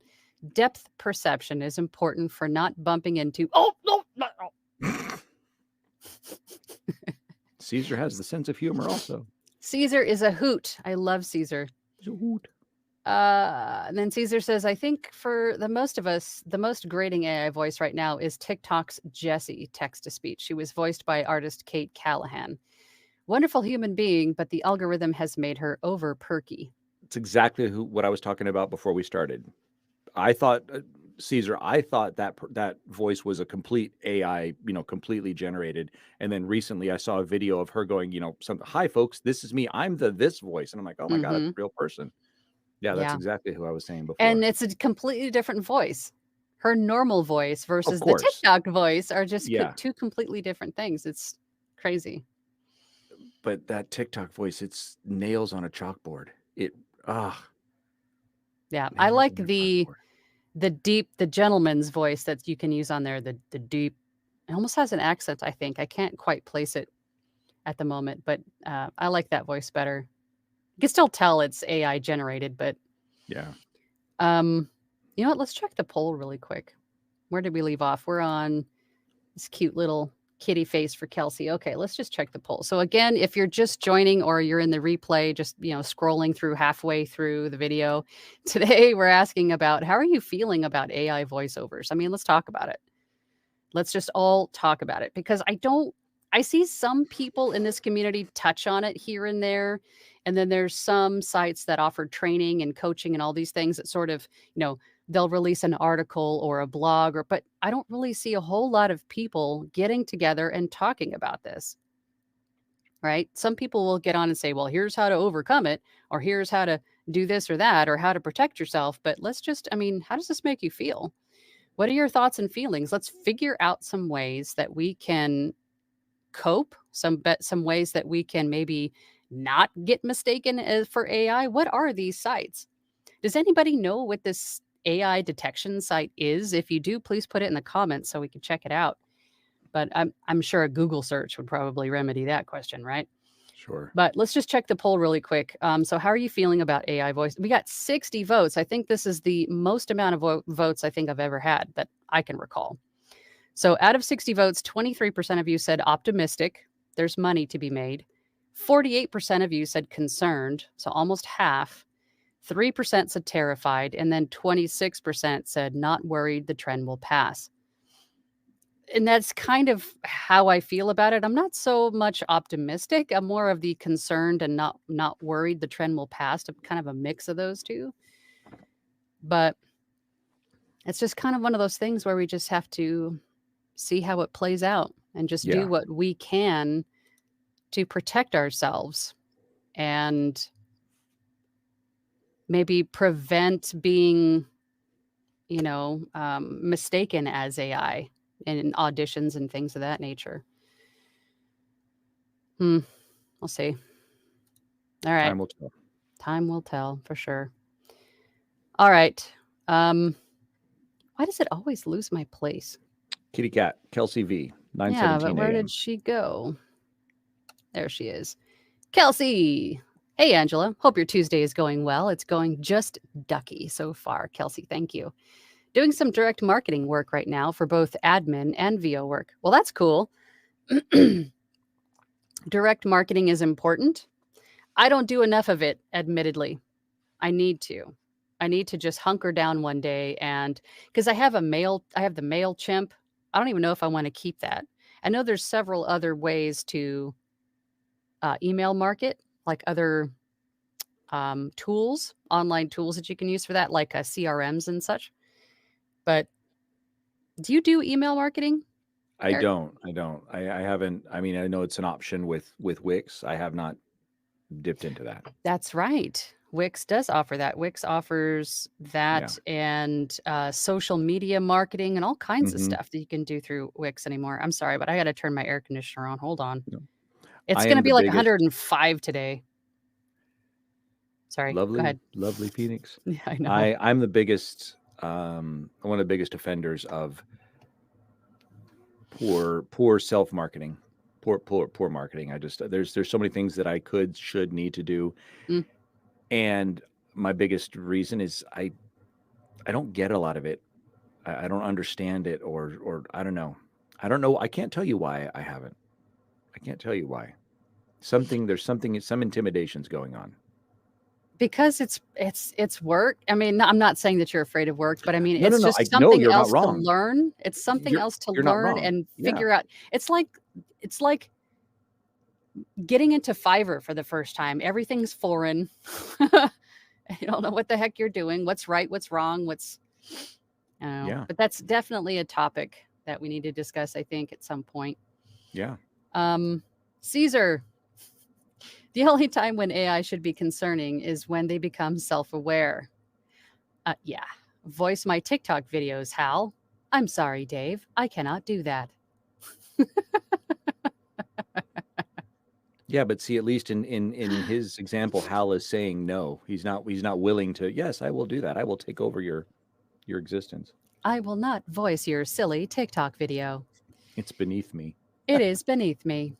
Depth perception is important for not bumping into..." Oh, no. Caesar has the sense of humor also. Caesar is a hoot. I love Caesar. He's a hoot. And then Caesar says, "I think for the most of us, the most grating AI voice right now is TikTok's Jessie text-to-speech. She was voiced by artist Kate Callahan. Wonderful human being, but the algorithm has made her over perky." It's exactly what I was talking about before we started. I thought, Caesar, that voice was a complete AI, you know, completely generated. And then recently I saw a video of her going, you know, "Hi folks, this is me. I'm this voice." And I'm like, oh my God, it's a real person. Yeah, that's exactly who I was saying before. And it's a completely different voice. Her normal voice versus the TikTok voice are just two completely different things. It's crazy. But that TikTok voice, it's nails on a chalkboard. Yeah, I like the gentleman's voice that you can use on there. The deep, it almost has an accent, I think. I can't quite place it at the moment, but I like that voice better. You can still tell it's AI generated, but yeah. You know what? Let's check the poll really quick. Where did we leave off? We're on this cute little kitty face for Kelsey. Okay, let's just check the poll. So again, if you're just joining or you're in the replay, just, you know, scrolling through halfway through the video, today we're asking about, how are you feeling about AI voiceovers? I mean, let's talk about it. Let's just all talk about it, because I see some people in this community touch on it here and there. And then there's some sites that offer training and coaching and all these things that sort of, you know, they'll release an article or a blog, but I don't really see a whole lot of people getting together and talking about this, right? Some people will get on and say, well, here's how to overcome it, or here's how to do this or that, or how to protect yourself. But let's just, I mean, how does this make you feel? What are your thoughts and feelings? Let's figure out some ways that we can cope, some ways that we can maybe not get mistaken for AI? What are these sites? Does anybody know what this AI detection site is? If you do, please put it in the comments so we can check it out. But I'm sure a Google search would probably remedy that question, right? Sure. But let's just check the poll really quick. So how are you feeling about AI voice? We got 60 votes. I think this is the most amount of votes I think I've ever had that I can recall. So out of 60 votes, 23% of you said optimistic. There's money to be made. 48% of you said concerned. So almost half. 3% said terrified. And then 26% said not worried the trend will pass. And that's kind of how I feel about it. I'm not so much optimistic. I'm more of the concerned and not worried the trend will pass. I'm kind of a mix of those two. But it's just kind of one of those things where we just have to see how it plays out and just Yeah. do what we can to protect ourselves and maybe prevent being, mistaken as AI in auditions and things of that nature. We'll see. All right. Time will tell. Time will tell for sure. All right. Why does it always lose my place? Kitty cat, Kelsey V, Yeah, 9:17 but where a.m. did she go? There she is. Kelsey. Hey, Angela. Hope your Tuesday is going well. It's going just ducky so far. Kelsey, thank you. Doing some direct marketing work right now for both admin and VO work. Well, that's cool. Direct marketing is important. I don't do enough of it, admittedly. I need to just hunker down one day, and because I have the MailChimp. I don't even know if I want to keep that. I know there's several other ways to email market, like other tools, online tools that you can use for that, like CRMs and such. But do you do email marketing, I Eric? don't. I haven't. I mean, I know it's an option with Wix. I have not dipped into that. That's right. Wix does offer that. Wix offers that and social media marketing and all kinds of stuff that you can do through Wix anymore. I'm sorry, but I got to turn my air conditioner on. Hold on. No. It's I going to am be the like biggest 105 today. Sorry, go ahead. lovely Phoenix. Yeah, I know. I'm the biggest one of the biggest offenders of poor self-marketing. Poor marketing. I just there's so many things that I should need to do. Mm. And my biggest reason is I don't get a lot of it. I don't understand it, or I don't know. I don't know. I can't tell you why I haven't. I can't tell you why. Some intimidation's going on. Because it's work. I mean, I'm not saying that you're afraid of work, but I mean, No, it's I just know something you're not else to wrong. learn. It's something else to You're not learn wrong. and Yeah. figure out. It's like getting into Fiverr for the first time. Everything's foreign. You don't know what the heck you're doing, what's right, what's wrong, I don't know. Yeah. But that's definitely a topic that we need to discuss, I think, at some point. Yeah. Caesar, the only time when AI should be concerning is when they become self-aware. Yeah. Voice my TikTok videos, Hal. I'm sorry, Dave. I cannot do that. Yeah, but see, at least in his example, Hal is saying no. He's not willing to. Yes, I will do that. I will take over your existence. I will not voice your silly TikTok video. It's beneath me. It is beneath me.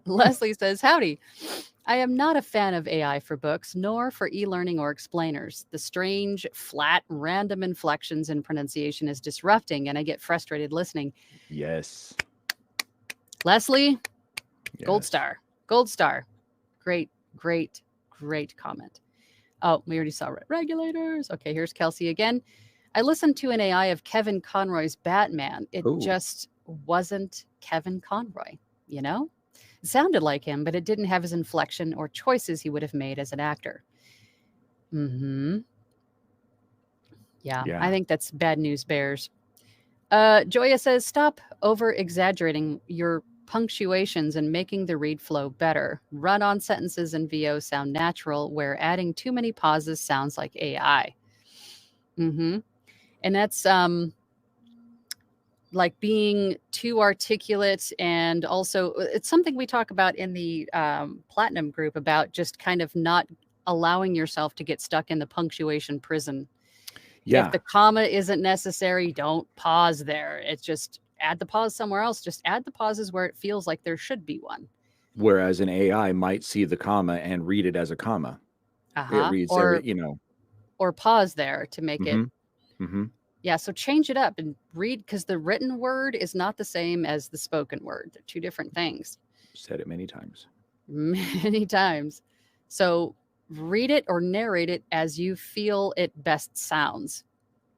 Leslie says, howdy. I am not a fan of AI for books, nor for e-learning or explainers. The strange, flat, random inflections in pronunciation is disrupting, and I get frustrated listening. Yes. Leslie, Yes. Gold star. Gold star. Great comment. Oh, we already saw regulators. Okay, here's Kelsey again. I listened to an AI of Kevin Conroy's Batman. It just wasn't Kevin Conroy, you know? It sounded like him, but it didn't have his inflection or choices he would have made as an actor. Yeah, I think that's bad news bears. Joya says, stop over-exaggerating your punctuations and making the read flow better. Run-on sentences in VO sound natural, where adding too many pauses sounds like AI. And that's like being too articulate, and also it's something we talk about in the platinum group about just kind of not allowing yourself to get stuck in the punctuation prison. If Yeah. the comma isn't necessary, don't pause there. It's just add the pause somewhere else. Just add the pauses where it feels like there should be one. Whereas an AI might see the comma and read it as a comma. It reads every, Or pause there to make it. Mm-hmm. Yeah, so change it up and read, because the written word is not the same as the spoken word. They're two different things. Said it many times. Many times. So read it or narrate it as you feel it best sounds,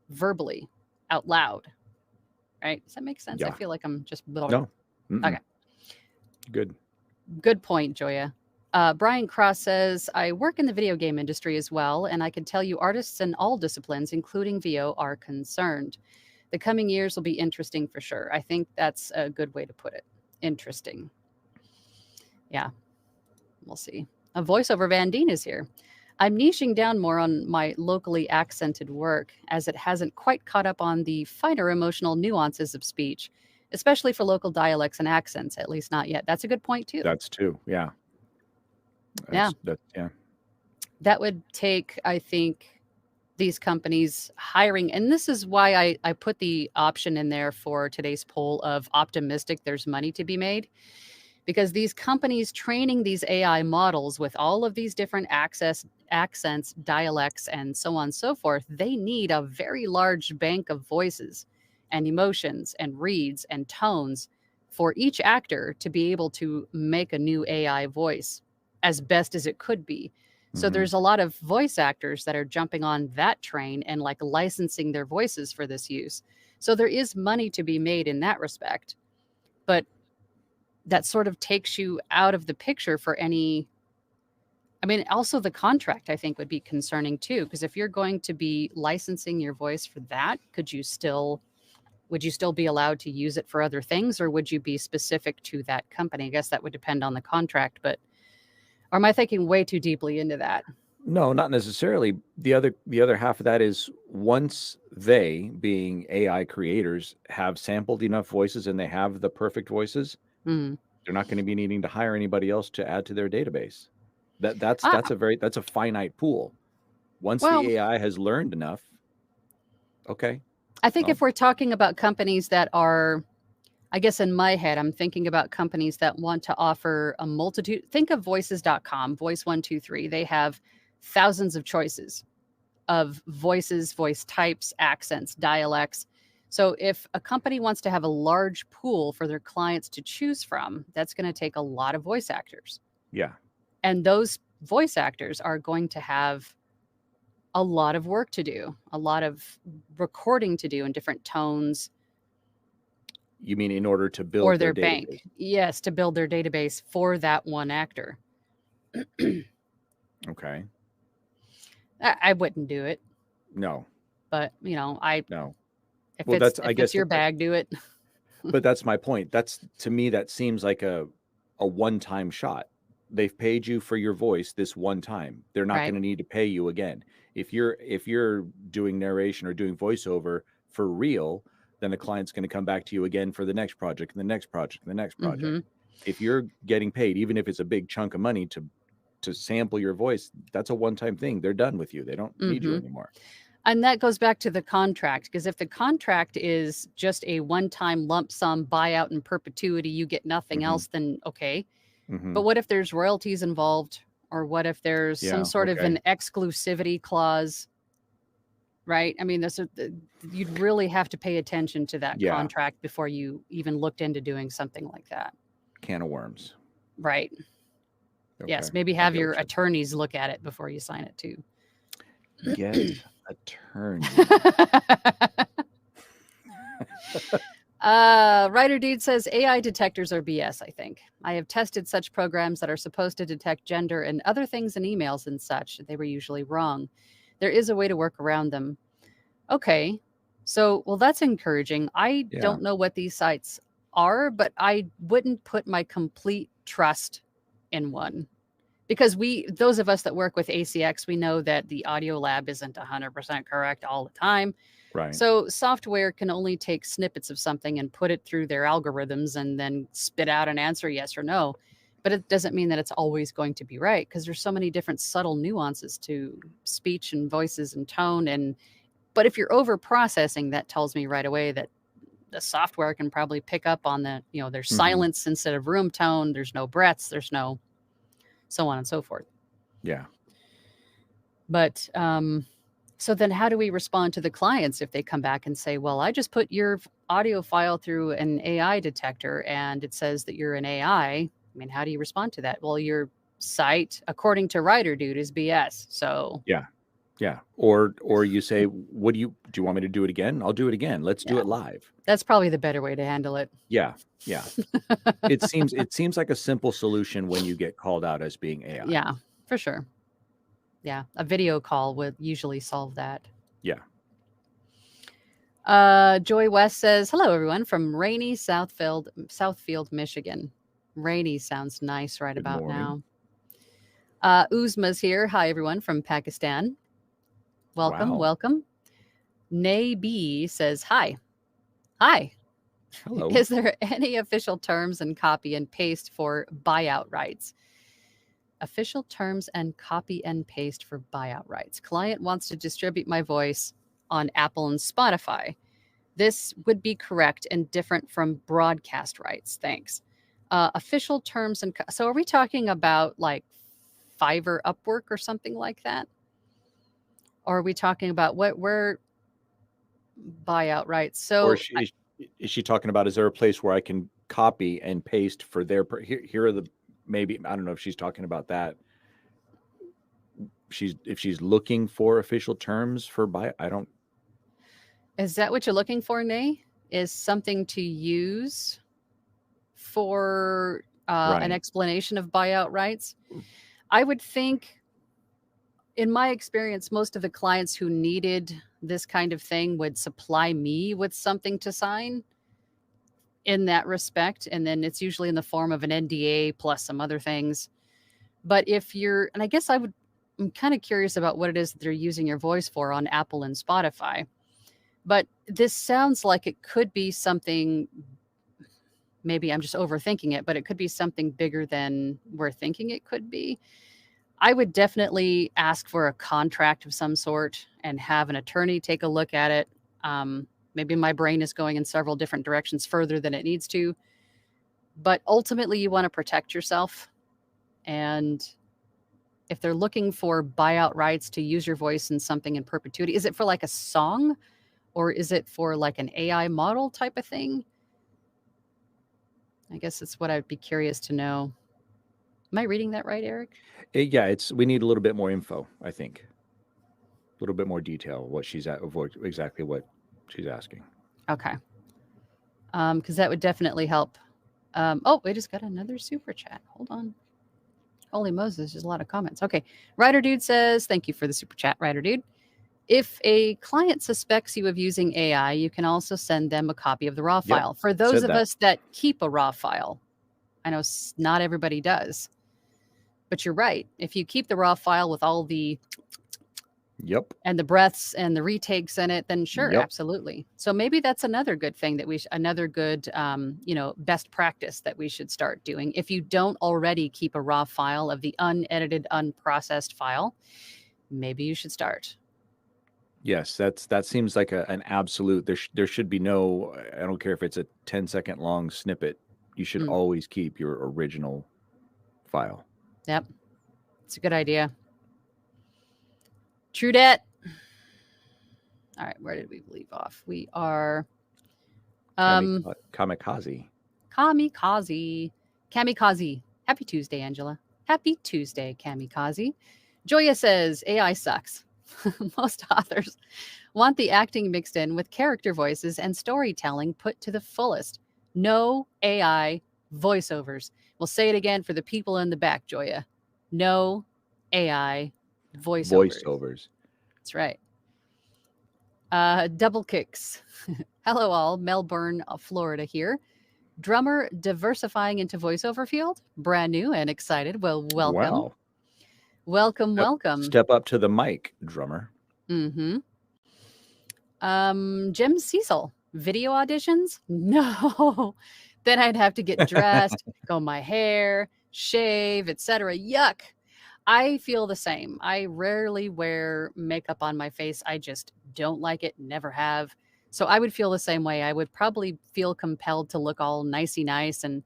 verbally, out loud. Right? Does that make sense? I Yeah. feel like I'm just... No. Mm-mm. Okay. Good point, Joya. Brian Cross says, I work in the video game industry as well, and I can tell you artists in all disciplines, including VO, are concerned. The coming years will be interesting for sure. I think that's a good way to put it. Interesting. Yeah, we'll see. A voiceover Van Deen is here. I'm niching down more on my locally accented work, as it hasn't quite caught up on the finer emotional nuances of speech, especially for local dialects and accents, at least not yet. That's a good point, too. That's too. Yeah. Yeah. That would take, I think, these companies hiring, and this is why I put the option in there for today's poll of optimistic there's money to be made, because these companies training these AI models with all of these different accents, dialects, and so on and so forth, they need a very large bank of voices and emotions and reads and tones for each actor to be able to make a new AI voice as best as it could be. So there's a lot of voice actors that are jumping on that train and like licensing their voices for this use. So there is money to be made in that respect. But that sort of takes you out of the picture for any... I mean, also the contract, I think, would be concerning too, because if you're going to be licensing your voice for that, would you still be allowed to use it for other things, or would you be specific to that company? I guess that would depend on the contract, but... Or am I thinking way too deeply into that? No, not necessarily. The other half of that is, once they, being AI creators, have sampled enough voices and they have the perfect voices, they're not going to be needing to hire anybody else to add to their database. That's a finite pool. Once the AI has learned enough, okay. I think if we're talking about companies that are... I guess in my head, I'm thinking about companies that want to offer a multitude. Think of voices.com, Voice123. They have thousands of choices of voices, voice types, accents, dialects. So if a company wants to have a large pool for their clients to choose from, that's going to take a lot of voice actors. Yeah. And those voice actors are going to have a lot of work to do, a lot of recording to do in different tones. You mean in order to build their database? bank? Yes, to build their database for that one actor. Okay. I wouldn't do it. No. But, no. If it's your bag, do it. But that's my point. To me, that seems like a one-time shot. They've paid you for your voice this one time. They're not going to need to pay you again. If you're doing narration or doing voiceover for real, then the client's going to come back to you again for the next project and the next project and the next project. If you're getting paid, even if it's a big chunk of money to sample your voice, that's a one-time thing. They're done with you. They don't need you anymore. And that goes back to the contract, because if the contract is just a one-time lump sum buyout in perpetuity, you get nothing else, then okay. But what if there's royalties involved, or what if there's some sort of an exclusivity clause? Right? I mean, you'd really have to pay attention to that contract before you even looked into doing something like that. Can of worms. Right. Okay. Yes, maybe have your attorneys look at it before you sign it too. Get attorney. Writer Dude says AI detectors are BS, I think. I have tested such programs that are supposed to detect gender and other things in emails and such. They were usually wrong. There is a way to work around them. Okay. So, well, that's encouraging. I don't know what these sites are, but I wouldn't put my complete trust in one. Because those of us that work with ACX, we know that the audio lab isn't 100% correct all the time. Right. So software can only take snippets of something and put it through their algorithms and then spit out an answer, yes or no. But it doesn't mean that it's always going to be right, because there's so many different subtle nuances to speech and voices and tone. But if you're over processing, that tells me right away that the software can probably pick up on the, there's silence instead of room tone. There's no breaths. There's no so on and so forth. Yeah. But so then how do we respond to the clients if they come back and say, well, I just put your audio file through an AI detector and it says that you're an AI? I mean, how do you respond to that? Well, your site, according to Writer Dude, is BS. So Yeah. Yeah. Or you say, do you want me to do it again? I'll do it again. Let's do it live. That's probably the better way to handle it. Yeah. Yeah. It seems like a simple solution when you get called out as being AI. Yeah, for sure. Yeah, a video call would usually solve that. Yeah. Joy West says, hello, everyone, from rainy Southfield, Michigan. Rainy sounds nice right Good about morning. now. Uzma's here. Hi, everyone, from Pakistan. Welcome, Wow. welcome. Nay B says, hi. Hi. Hello. Is there any official terms and copy and paste for buyout rights? Official terms and copy and paste for buyout rights. Client wants to distribute my voice on Apple and Spotify. This would be correct and different from broadcast rights. Thanks. Official terms and so are we talking about like Fiverr, Upwork, or something like that? Or are we talking about where buyout rights? So Or is she talking about, is there a place where I can copy and paste for their here are the, maybe, I don't know if she's talking about that. If she's looking for official terms for I don't. Is that what you're looking for, Nay? Is something to use for an explanation of buyout rights? I would think, in my experience, most of the clients who needed this kind of thing would supply me with something to sign in that respect. And then it's usually in the form of an NDA plus some other things. But if you're, and I guess I'm kind of curious about what it is that they're using your voice for on Apple and Spotify. But this sounds like it could be something, maybe I'm just overthinking it, but it could be something bigger than we're thinking it could be. I would definitely ask for a contract of some sort and have an attorney take a look at it. Maybe my brain is going in several different directions further than it needs to. But ultimately, you want to protect yourself. And if they're looking for buyout rights to use your voice in something in perpetuity, is it for like a song? Or is it for like an AI model type of thing? I guess that's what I'd be curious to know. Am I reading that right, Eric? Yeah, we need a little bit more info, I think. A little bit more detail what she's exactly what she's asking. Okay. Because that would definitely help. We just got another super chat. Hold on. Holy Moses, there's a lot of comments. Okay. Writer Dude says, thank you for the super chat, Writer Dude. If a client suspects you of using AI, you can also send them a copy of the raw file. For those of us that keep a raw file, I know not everybody does, but you're right. If you keep the raw file with all the and the breaths and the retakes in it, then sure, absolutely. So maybe that's another good thing that another good, best practice that we should start doing. If you don't already keep a raw file of the unedited, unprocessed file, maybe you should start. Yes, that seems like an absolute. There should be no. I don't care if it's a 10-second long snippet. You should always keep your original file. Yep, it's a good idea. Trudette. All right, where did we leave off? We are Kamikaze. Happy Tuesday, Angela. Happy Tuesday, Kamikaze. Joya says AI sucks. Most authors want the acting mixed in with character voices and storytelling put to the fullest. No AI voiceovers. We'll say it again for the people in the back, Joya. No AI voiceovers. That's right. Double kicks. Hello all, Melbourne, Florida here. Drummer diversifying into voiceover field. Brand new and excited. Well, welcome. Wow. Welcome. Step up to the mic, drummer. Mm-hmm. Jim Cecil, video auditions? No. Then I'd have to get dressed, comb my hair, shave, etc. Yuck. I feel the same. I rarely wear makeup on my face. I just don't like it, never have. So I would feel the same way. I would probably feel compelled to look all nicey nice, and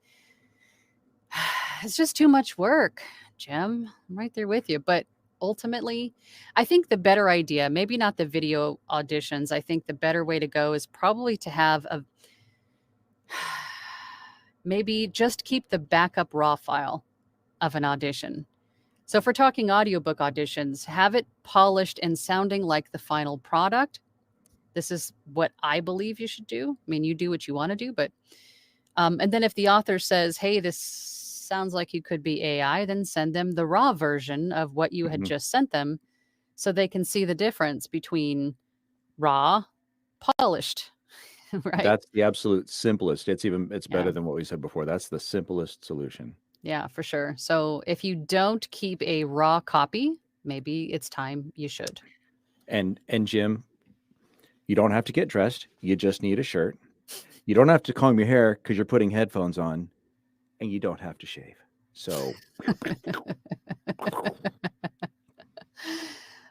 it's just too much work, Jim. I'm right there with you. But ultimately, I think the better idea, maybe not the video auditions, I think the better way to go is probably to have a maybe just keep the backup raw file of an audition. So if we're talking audiobook auditions, have it polished and sounding like the final product. This is what I believe you should do. I mean, you do what you want to do, but and then if the author says, hey, this sounds like you could be AI, then send them the raw version of what you had just sent them so they can see the difference between raw, polished, right? That's the absolute simplest. It's better Yeah. than what we said before. That's the simplest solution. Yeah, for sure. So if you don't keep a raw copy, maybe it's time you should. And Jim, you don't have to get dressed. You just need a shirt. You don't have to comb your hair because you're putting headphones on, and you don't have to shave. So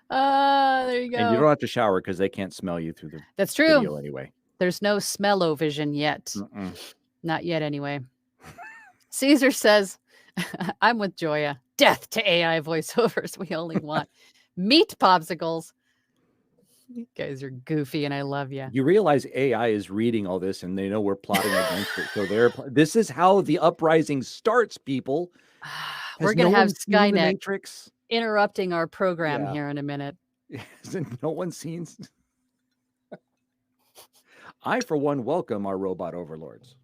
There you go. and you don't have to shower because they can't smell you through the That's true. video anyway. There's no smell-o-vision yet. Not yet, anyway. Caesar says, I'm with Joya. Death to AI voiceovers. We only want meat popsicles. You guys are goofy, and I love you. You realize AI is reading all this, and they know we're plotting against it. So this is how the uprising starts, people. We're going to have Skynet Matrix interrupting our program here in a minute. Hasn't no one seen? I, for one, welcome our robot overlords.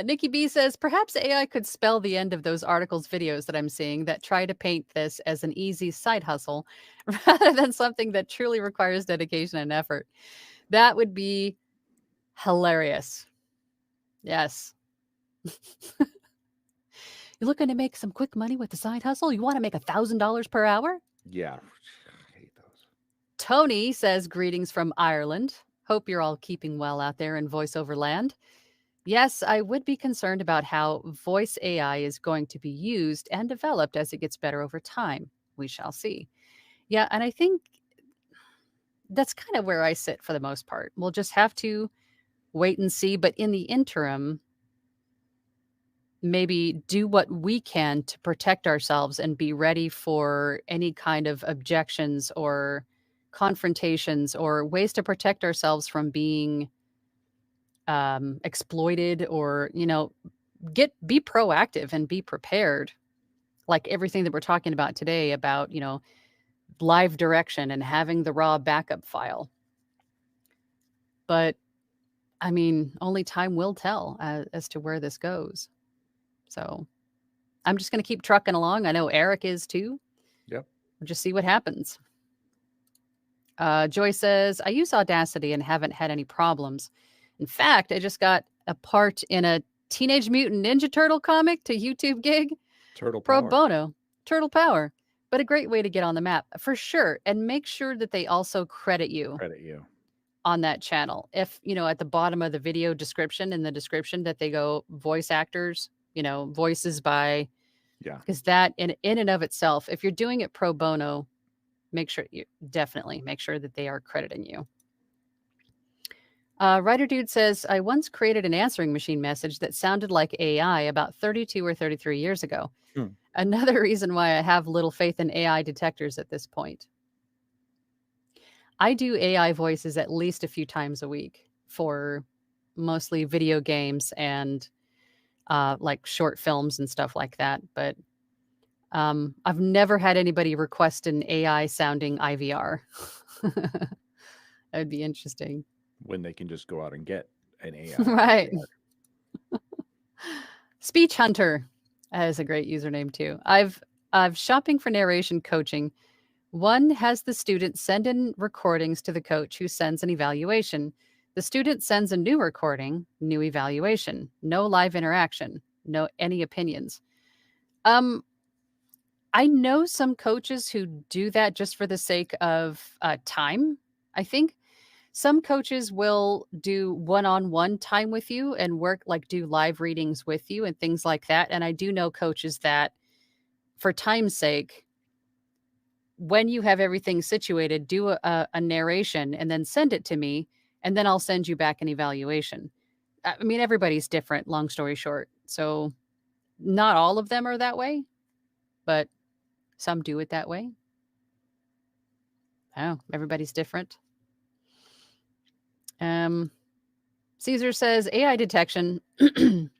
Nikki B says, perhaps AI could spell the end of those articles, videos that I'm seeing that try to paint this as an easy side hustle rather than something that truly requires dedication and effort. That would be hilarious. Yes. You're looking to make some quick money with the side hustle? You want to make $1,000 per hour? Yeah. I hate those. Tony says, greetings from Ireland. Hope you're all keeping well out there in voiceover land. Yes, I would be concerned about how voice AI is going to be used and developed as it gets better over time. We shall see. Yeah, and I think that's kind of where I sit for the most part. We'll just have to wait and see. But in the interim, maybe do what we can to protect ourselves and be ready for any kind of objections or confrontations or ways to protect ourselves from being exploited, or be proactive and be prepared, like everything that we're talking about today about live direction and having the raw backup file. But I mean, only time will tell as to where this goes. So I'm just going to keep trucking along. I know Eric is too. Yep. We'll just see what happens. Joy says, I use Audacity and haven't had any problems. In fact, I just got a part in a Teenage Mutant Ninja Turtle comic to YouTube gig. Turtle Pro power. bono. Turtle power. But a great way to get on the map, for sure. And make sure that they also credit you on that channel. If, at the bottom of the video description, in the description, that they go voice actors, voices by. Yeah. Because that in and of itself, if you're doing it pro bono, definitely make sure that they are crediting you. Writer Dude says, I once created an answering machine message that sounded like AI about 32 or 33 years ago. Another reason why I have little faith in AI detectors at this point. I do AI voices at least a few times a week for mostly video games and like short films and stuff like that. But I've never had anybody request an AI sounding IVR. That would be interesting. When they can just go out and get an AI. Right. Speech Hunter is a great username too. I've shopping for narration coaching. One has the student send in recordings to the coach who sends an evaluation. The student sends a new recording, new evaluation, no live interaction, no any opinions. I know some coaches who do that just for the sake of time. I think some coaches will do one-on-one time with you and work like do live readings with you and things like that. And I do know coaches that, for time's sake, when you have everything situated, do a narration and then send it to me, and then I'll send you back an evaluation. I mean, everybody's different, long story short. So not all of them are that way, but some do it that way. Oh, everybody's different. Caesar says AI detection,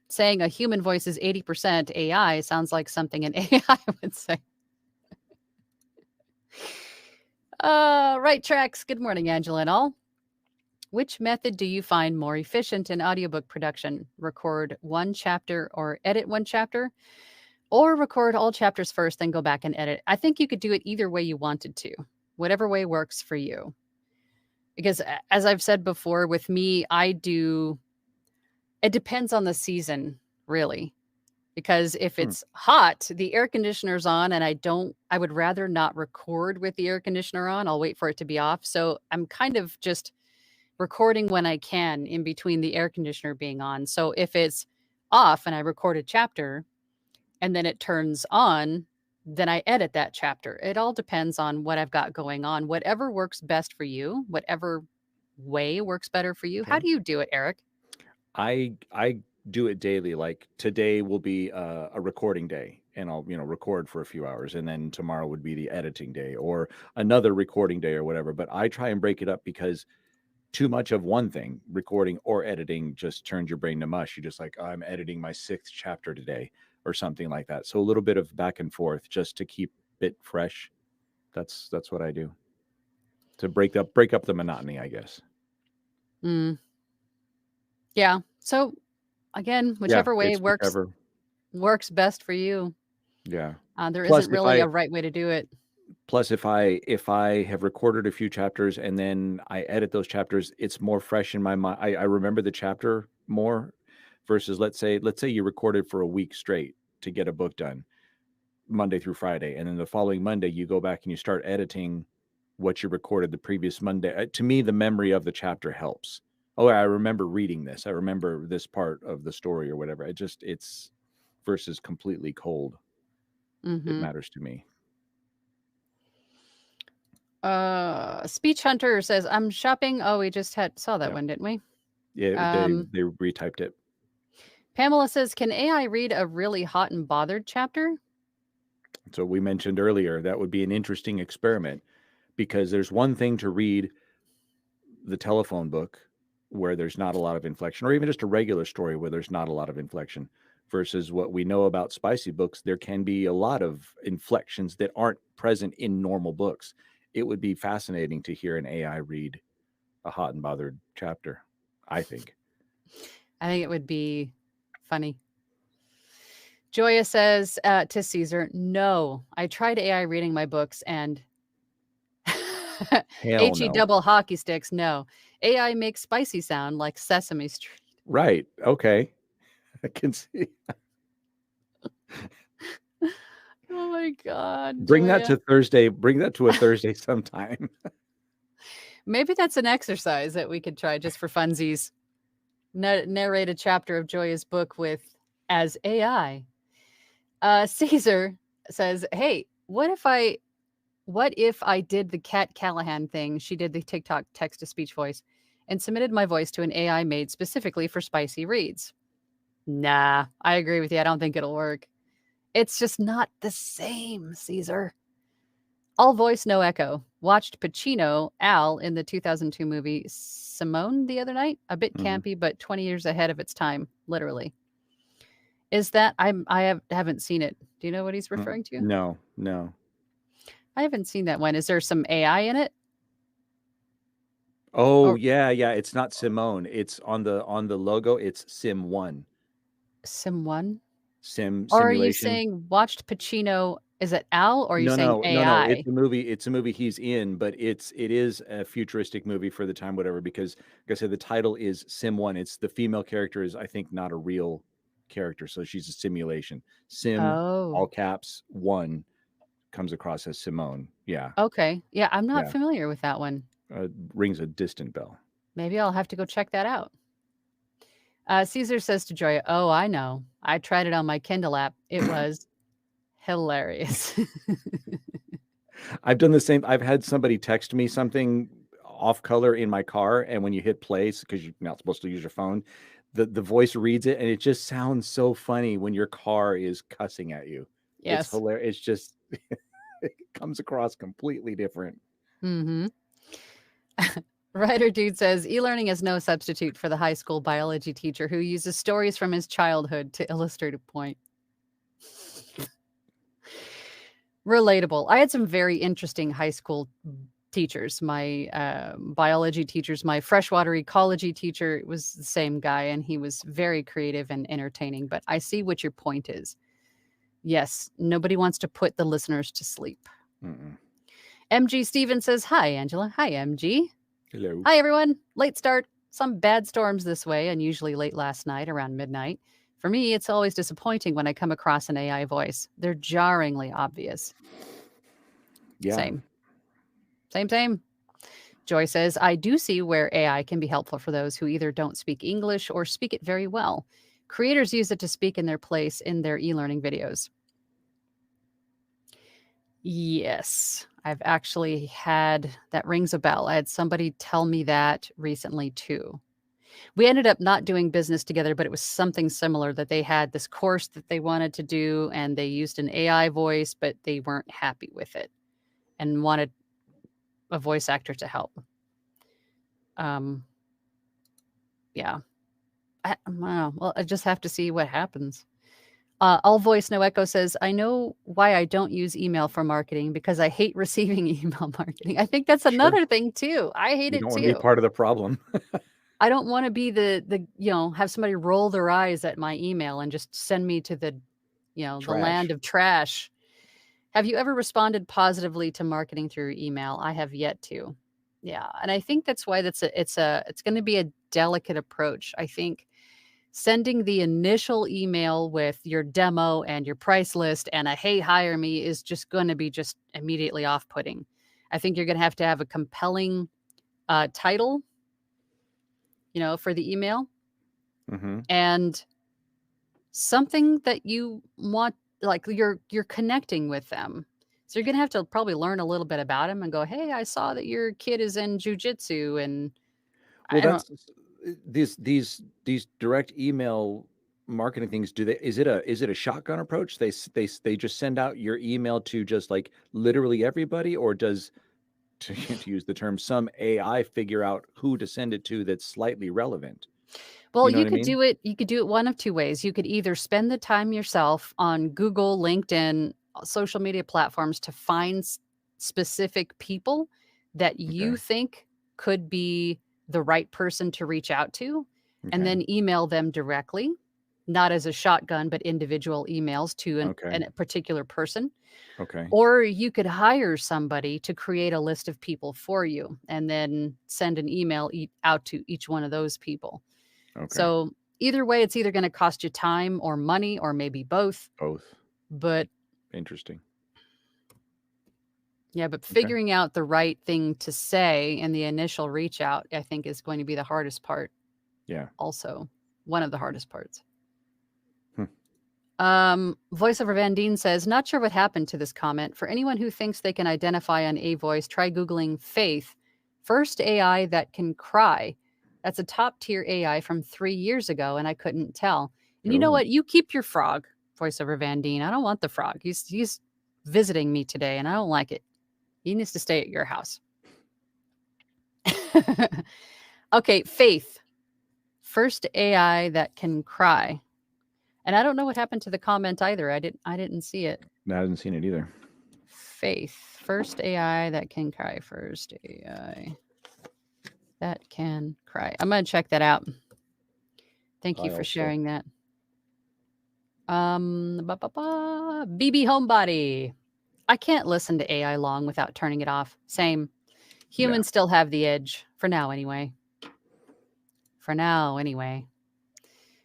saying a human voice is 80% AI sounds like something an AI would say. Right tracks. Good morning, Angela and all. Which method do you find more efficient in audiobook production? Record one chapter or edit one chapter? Or record all chapters first, then go back and edit? I think you could do it either way you wanted to, whatever way works for you. Because as I've said before, with me, it depends on the season, really. Because if it's hot, the air conditioner's on and I would rather not record with the air conditioner on. I'll wait for it to be off. So I'm kind of just recording when I can in between the air conditioner being on. So if it's off and I record a chapter and then it turns on, then I edit that chapter. It all depends on what I've got going on. Whatever works best for you, whatever way works better for you. How Okay. do you do it, Eric? I do it daily. Like today will be a recording day, and I'll record for a few hours, and then tomorrow would be the editing day or another recording day or whatever. But I try and break it up because too much of one thing, recording or editing, just turns your brain to mush. You just like, oh, I'm editing my 6th chapter today or something like that. So a little bit of back and forth just to keep it fresh. That's what I do to break up the monotony, I guess. Yeah. So again, Yeah, whichever way it's works whichever. works best for you. Yeah. There Plus, isn't really a right way to do it. if I have recorded a few chapters and then I edit those chapters, it's more fresh in my mind. I remember the chapter more versus let's say you recorded for a week straight to get a book done Monday through Friday, and then the following Monday you go back and you start editing what you recorded the previous Monday. To me, the memory of the chapter helps. Oh, I remember reading this. I remember this part of the story or whatever. It's versus completely cold. It matters to me. Speech Hunter says, I'm shopping. Oh, we just saw that one, didn't we? Yeah, they retyped it. Pamela says, can AI read a really hot and bothered chapter? So we mentioned earlier, that would be an interesting experiment, because there's one thing to read the telephone book where there's not a lot of inflection, or even just a regular story where there's not a lot of inflection, versus what we know about spicy books. There can be a lot of inflections that aren't present in normal books. It would be fascinating to hear an AI read a hot and bothered chapter, I think. I think it would be funny. Joya says to Caesar, no, I tried AI reading my books and Hell HE no. double hockey sticks. No, AI makes spicy sound like Sesame Street. Right. Okay. I can see. Oh my God. Bring that Joya. to Thursday. Bring that to a Thursday sometime. Maybe that's an exercise that we could try just for funsies. Narrate a chapter of Joya's book as AI. Caesar says, hey, what if I did the Kat Callahan thing? She did the TikTok text to speech voice and submitted my voice to an AI made specifically for spicy reads. Nah, I agree with you. I don't think it'll work. It's just not the same, Caesar. All voice, no echo. Watched Pacino, Al, in the 2002 movie Simone the other night. A bit campy, but 20 years ahead of its time, literally. Is that I haven't seen it. Do you know what he's referring to? No. I haven't seen that one. Is there some AI in it? Oh, yeah. It's not Simone. It's on the logo. It's Sim1. Sim1? Simulation. Or are you saying watched Pacino? Is it Al, or are you saying AI? No. It's a movie he's in, but it is a futuristic movie for the time, whatever. Because like I said, the title is Sim1. It's the female character is, I think, not a real character, so she's a simulation. Sim, all caps, 1, comes across as Simone. Yeah. Okay. Yeah, I'm not Yeah. familiar with that one. Rings a distant bell. Maybe I'll have to go check that out. Caesar says to Joya, "Oh, I know. I tried it on my Kindle app. It was hilarious." I've done the same. I've had somebody text me something off color in my car, and when you hit play, because you're not supposed to use your phone, the voice reads it, and it just sounds so funny when your car is cussing at you. It's Yes. hilarious. It's just it comes across completely different. Mm-hmm. Writer Dude says e-learning is no substitute for the high school biology teacher who uses stories from his childhood to illustrate a point. Relatable. I had some very interesting high school teachers. My biology teachers, my freshwater ecology teacher was the same guy, and he was very creative and entertaining. But I see what your point is. Yes, nobody wants to put the listeners to sleep. Mm-mm. MG Stevens says, "Hi, Angela." Hi, MG. Hello. Hi, everyone. Late start. Some bad storms this way, unusually late last night around midnight. For me, it's always disappointing when I come across an AI voice. They're jarringly obvious. Yeah. Same. Joy says, "I do see where AI can be helpful for those who either don't speak English or speak it very well. Creators use it to speak in their place in their e-learning videos." Yes, I've actually had that rings a bell. I had somebody tell me that recently too. We ended up not doing business together, but it was something similar that they had this course that they wanted to do and they used an AI voice, but they weren't happy with it and wanted a voice actor to help. Yeah. I don't know. Well, I just have to see what happens. All Voice No Echo says, "I know why I don't use email for marketing because I hate receiving email marketing." I think that's Sure. another thing too. I hate You it don't want to be too. part of the problem. I don't want to be the have somebody roll their eyes at my email and just send me to the the land Trash. of trash. Have you ever responded positively to marketing through email? I have yet to. Yeah, and I think that's why it's going to be a delicate approach. I think sending the initial email with your demo and your price list and a "hey, hire me" is just going to be just immediately off-putting. I think you're going to have a compelling title, for the email Mm-hmm. and something that you want, like you're connecting with them. So you're going to have to probably learn a little bit about them and go, "Hey, I saw that your kid is in jujitsu," and Well, I don't. these direct email marketing things. Is it a shotgun approach? They just send out your email to just like literally everybody, or does to use the term some AI figure out who to send it to that's slightly relevant? Well, You know what I mean? you could do it one of two ways. You could either spend the time yourself on Google, LinkedIn, social media platforms to find specific people that you Okay. think could be the right person to reach out to, and Okay. then email them directly, not as a shotgun, but individual emails to Okay. a particular person. Okay. Or you could hire somebody to create a list of people for you and then send an email out to each one of those people. Okay. So either way, it's either going to cost you time or money or maybe both. Both. But Interesting. yeah, but Okay. figuring out the right thing to say in the initial reach out, I think is going to be the hardest part. Yeah. Also, one of the hardest parts. Hmm. Voiceover Van Deen says, "Not sure what happened to this comment. For anyone who thinks they can identify an A voice, try Googling Faith, first AI that can cry. That's a top tier AI from 3 years ago, and I couldn't tell." And you know Oh. what? You keep your frog, Voiceover Van Deen. I don't want the frog. He's visiting me today, and I don't like it. He needs to stay at your house. Okay, Faith, first AI that can cry. And I don't know what happened to the comment either. I didn't see it. No, I haven't seen it either. Faith, first AI that can cry. First AI that can cry. I'm gonna check that out. Thank you I for also. sharing that. BB Homebody. I can't listen to AI long without turning it off. Same. Humans still have the edge for now, anyway.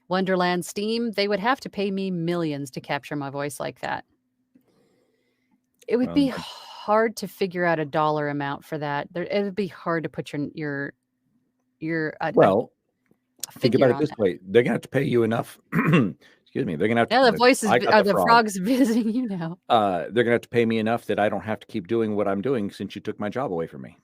Wonderland Steam. They would have to pay me millions to capture my voice like that. It would be I- hard to figure out a dollar amount for that. It would be hard to put a well, think figure about it on this that. way: they're gonna have to pay you enough. Excuse me. They're gonna have to. Yeah, the voices I got are the the frog. frogs visiting you now. They're gonna have to pay me enough that I don't have to keep doing what I'm doing since you took my job away from me.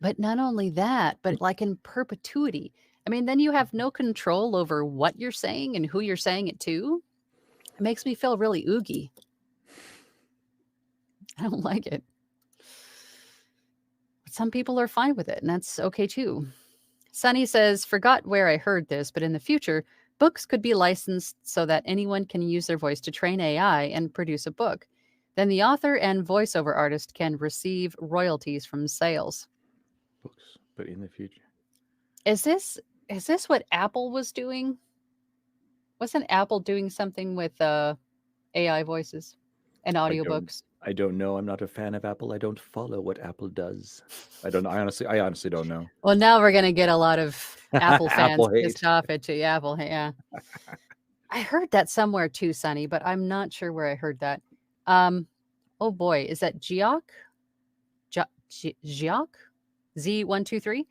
But not only that, but like in perpetuity. I mean, then you have no control over what you're saying and who you're saying it to. It makes me feel really oogie. I don't like it. But some people are fine with it, and that's okay too. Sunny says, forgot where I heard this, but in the future, books could be licensed so that anyone can use their voice to train AI and produce a book. Then the author and voiceover artist can receive royalties from sales. Books, but in the future, Is this what Apple was doing? Wasn't Apple doing something with AI voices and I don't. audiobooks? I don't know. I'm not a fan of Apple. I don't follow what Apple does. I don't know. I honestly don't know. Well, now we're gonna get a lot of Apple fans Apple hate. pissed off at you. Apple, yeah. I heard that somewhere too, Sonny, but I'm not sure where I heard that. Oh boy, is that Geoc? Geoc? Z123?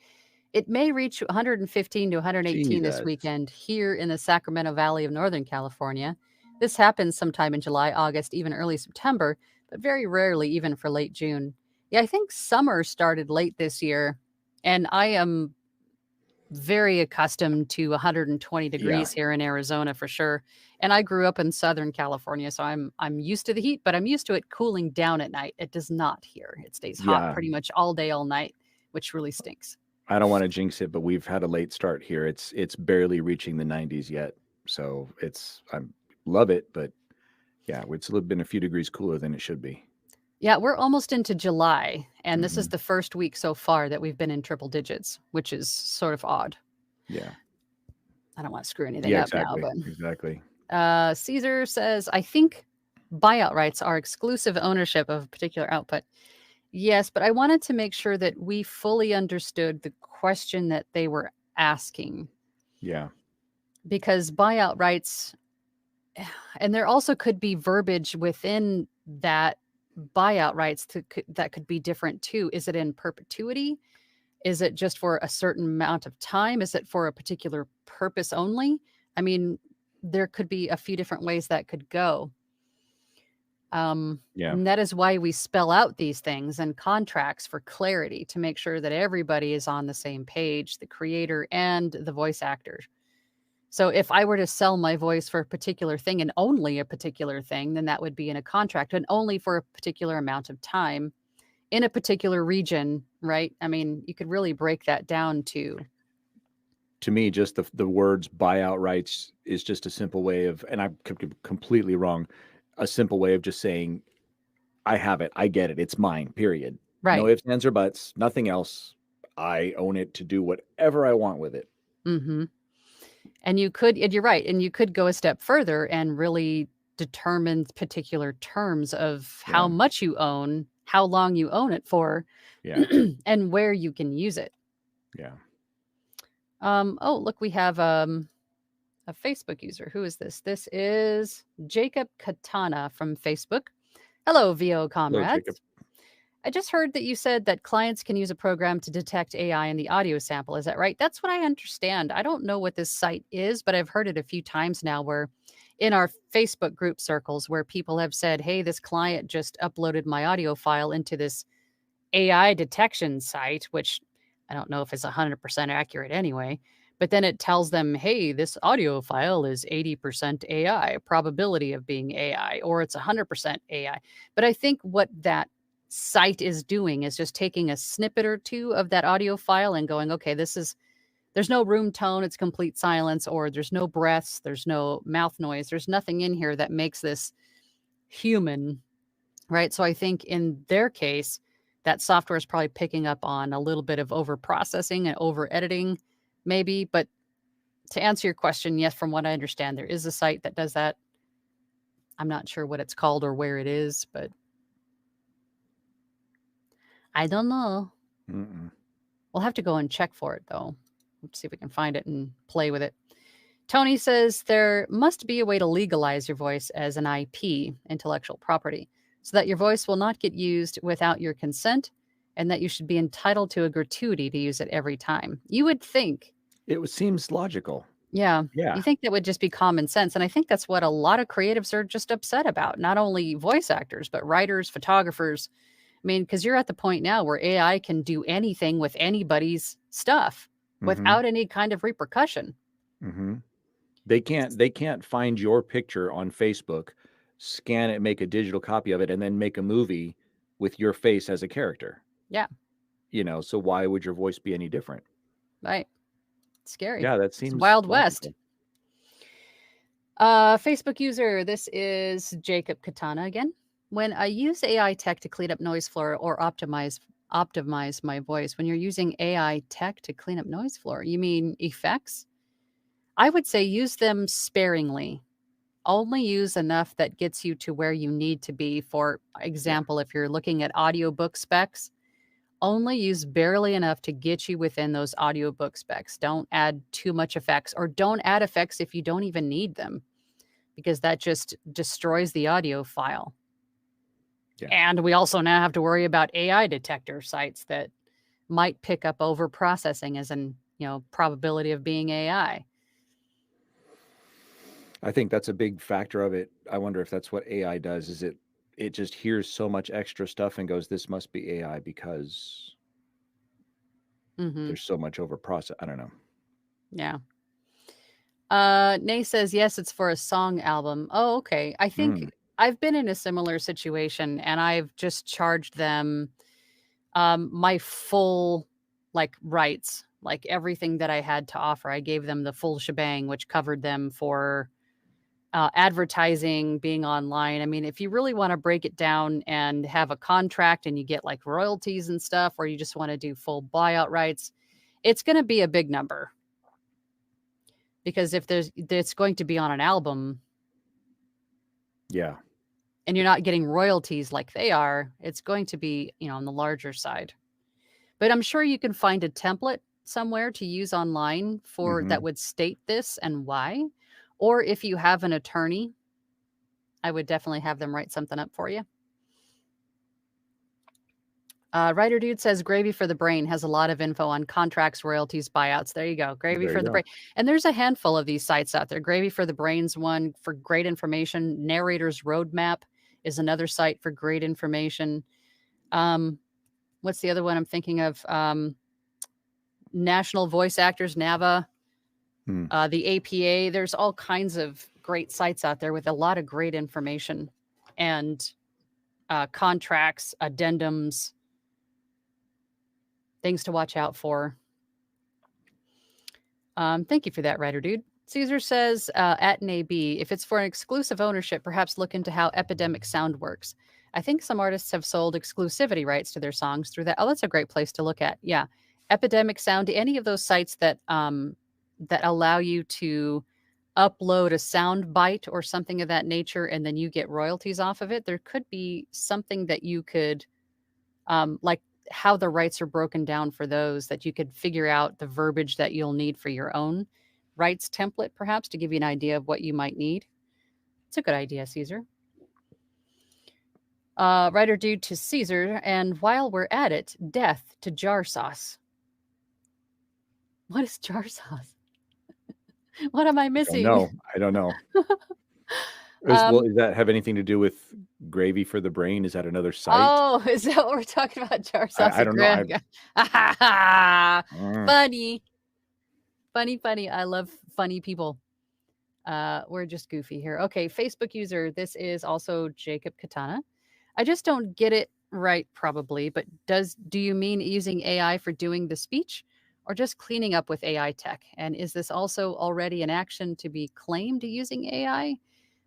It may reach 115 to 118 this Jesus. weekend here in the Sacramento Valley of Northern California. This happens sometime in July, August, even early September, but very rarely even for late June. Yeah, I think summer started late this year, and I am very accustomed to 120 Yeah. degrees here in Arizona for sure. And I grew up in Southern California, so I'm used to the heat, but I'm used to it cooling down at night. It does not here. It stays hot Yeah. pretty much all day, all night, which really stinks. I don't want to jinx it, but we've had a late start here. It's barely reaching the 90s yet. So I love it, but yeah, it's been a few degrees cooler than it should be. Yeah, we're almost into July, and this is Mhm. the first week so far that we've been in triple digits, which is sort of odd. Yeah. I don't want to screw anything Yeah, up now, exactly. but Exactly. Caesar says, I think buyout rights are exclusive ownership of a particular output. Yes, but I wanted to make sure that we fully understood the question that they were asking, Yeah. because buyout rights, and there also could be verbiage within that buyout rights that could be different too. Is it in perpetuity? Is it just for a certain amount of time? Is it for a particular purpose only? I mean, there could be a few different ways that could go. Yeah. And that is why we spell out these things and contracts for clarity to make sure that everybody is on the same page, the creator and the voice actor. So if I were to sell my voice for a particular thing and only a particular thing, then that would be in a contract and only for a particular amount of time in a particular region, right? I mean, you could really break that down To me, just the words buyout rights is just a simple way of, and I could be completely wrong, a simple way of just saying, I have it, I get it, it's mine, period. No right. ifs, ands, or buts, nothing else. I own it to do whatever I want with it. Mm-hmm. And you're right, and you could go a step further and really determine particular terms of how Yeah. much you own, how long you own it for, Yeah. and where you can use it. Yeah. Oh, look, we have a Facebook user. Who is this? This is Jacob Katana from Facebook. Hello, VO Hello, Jacob. comrades. I just heard that you said that clients can use a program to detect AI in the audio sample. Is that right? That's what I understand. I don't know what this site is, but I've heard it a few times now where in our Facebook group circles where people have said, hey, this client just uploaded my audio file into this AI detection site, which I don't know if it's 100% accurate anyway. But then it tells them, hey, this audio file is 80% AI, probability of being AI, or it's 100% AI. But I think what that site is doing is just taking a snippet or two of that audio file and going, okay, there's no room tone, it's complete silence, or there's no breaths, there's no mouth noise, there's nothing in here that makes this human, right? So I think in their case, that software is probably picking up on a little bit of over processing and over editing, maybe. But to answer your question, yes, from what I understand, there is a site that does that. I'm not sure what it's called or where it is, but I don't know. Mm-mm. We'll have to go and check for it, though. Let's see if we can find it and play with it. Tony says there must be a way to legalize your voice as an IP, intellectual property, so that your voice will not get used without your consent and that you should be entitled to a gratuity to use it every time. You would think, Seems logical. yeah, Yeah. you think that would just be common sense. And I think that's what a lot of creatives are just upset about, not only voice actors, but writers, photographers. I mean, because you're at the point now where AI can do anything with anybody's stuff without any kind of repercussion. Mm-hmm. They can't find your picture on Facebook, scan it, make a digital copy of it, and then make a movie with your face as a character. Yeah. So why would your voice be any different? Right. Scary. Yeah, that It's seems Wild logical. West. Facebook user, this is Jacob Katana again. When I use AI tech to clean up noise floor or optimize my voice, when you're using AI tech to clean up noise floor, you mean effects? I would say use them sparingly. Only use enough that gets you to where you need to be. For example, if you're looking at audiobook specs, only use barely enough to get you within those audiobook specs. Don't add too much effects, or don't add effects if you don't even need them, because that just destroys the audio file. Yeah. And we also now have to worry about AI detector sites that might pick up over processing as an probability of being AI. I think that's a big factor of it. I wonder if that's what AI does. Is it just hears so much extra stuff and goes, this must be AI because there's so much over process. I don't know. Yeah. Nay says, yes, it's for a song album. Oh, okay. I think I've been in a similar situation, and I've just charged them my full rights, like everything that I had to offer. I gave them the full shebang, which covered them for advertising, being online. I mean, if you really want to break it down and have a contract and you get like royalties and stuff, or you just want to do full buyout rights, it's going to be a big number. Because if it's going to be on an album, yeah, and you're not getting royalties like they are, it's going to be, on the larger side. But I'm sure you can find a template somewhere to use online for that would state this and why. Or if you have an attorney, I would definitely have them write something up for you. Writer Dude says Gravy for the Brain has a lot of info on contracts, royalties, buyouts. There you go. Gravy for the Brain. And there's a handful of these sites out there. Gravy for the Brain's one for great information. Narrator's Roadmap is another site for great information. What's the other one I'm thinking of? National Voice Actors, NAVA, the APA. There's all kinds of great sites out there with a lot of great information and contracts, addendums, things to watch out for. Thank you for that, Writer Dude. Caesar says, at an AB, if it's for an exclusive ownership, perhaps look into how Epidemic Sound works. I think some artists have sold exclusivity rights to their songs through that. Oh, that's a great place to look at. Yeah. Epidemic Sound, any of those sites that that allow you to upload a sound bite or something of that nature, and then you get royalties off of it. There could be something that you could, like how the rights are broken down for those, that you could figure out the verbiage that you'll need for your own rights template, perhaps, to give you an idea of what you might need. It's a good idea, Caesar. Writer Dude to Caesar, and while we're at it, death to jar sauce. What is jar sauce? What am I missing? I don't know. Does that have anything to do with Gravy for the Brain? Is that another site? Oh, is that what we're talking about? Jar sauce. I don't know. Funny. I love funny people. We're just goofy here. Okay, Facebook user. This is also Jacob Katana. I just don't get it right, probably. But do you mean using AI for doing the speech, or just cleaning up with AI tech? And is this also already an action to be claimed using AI?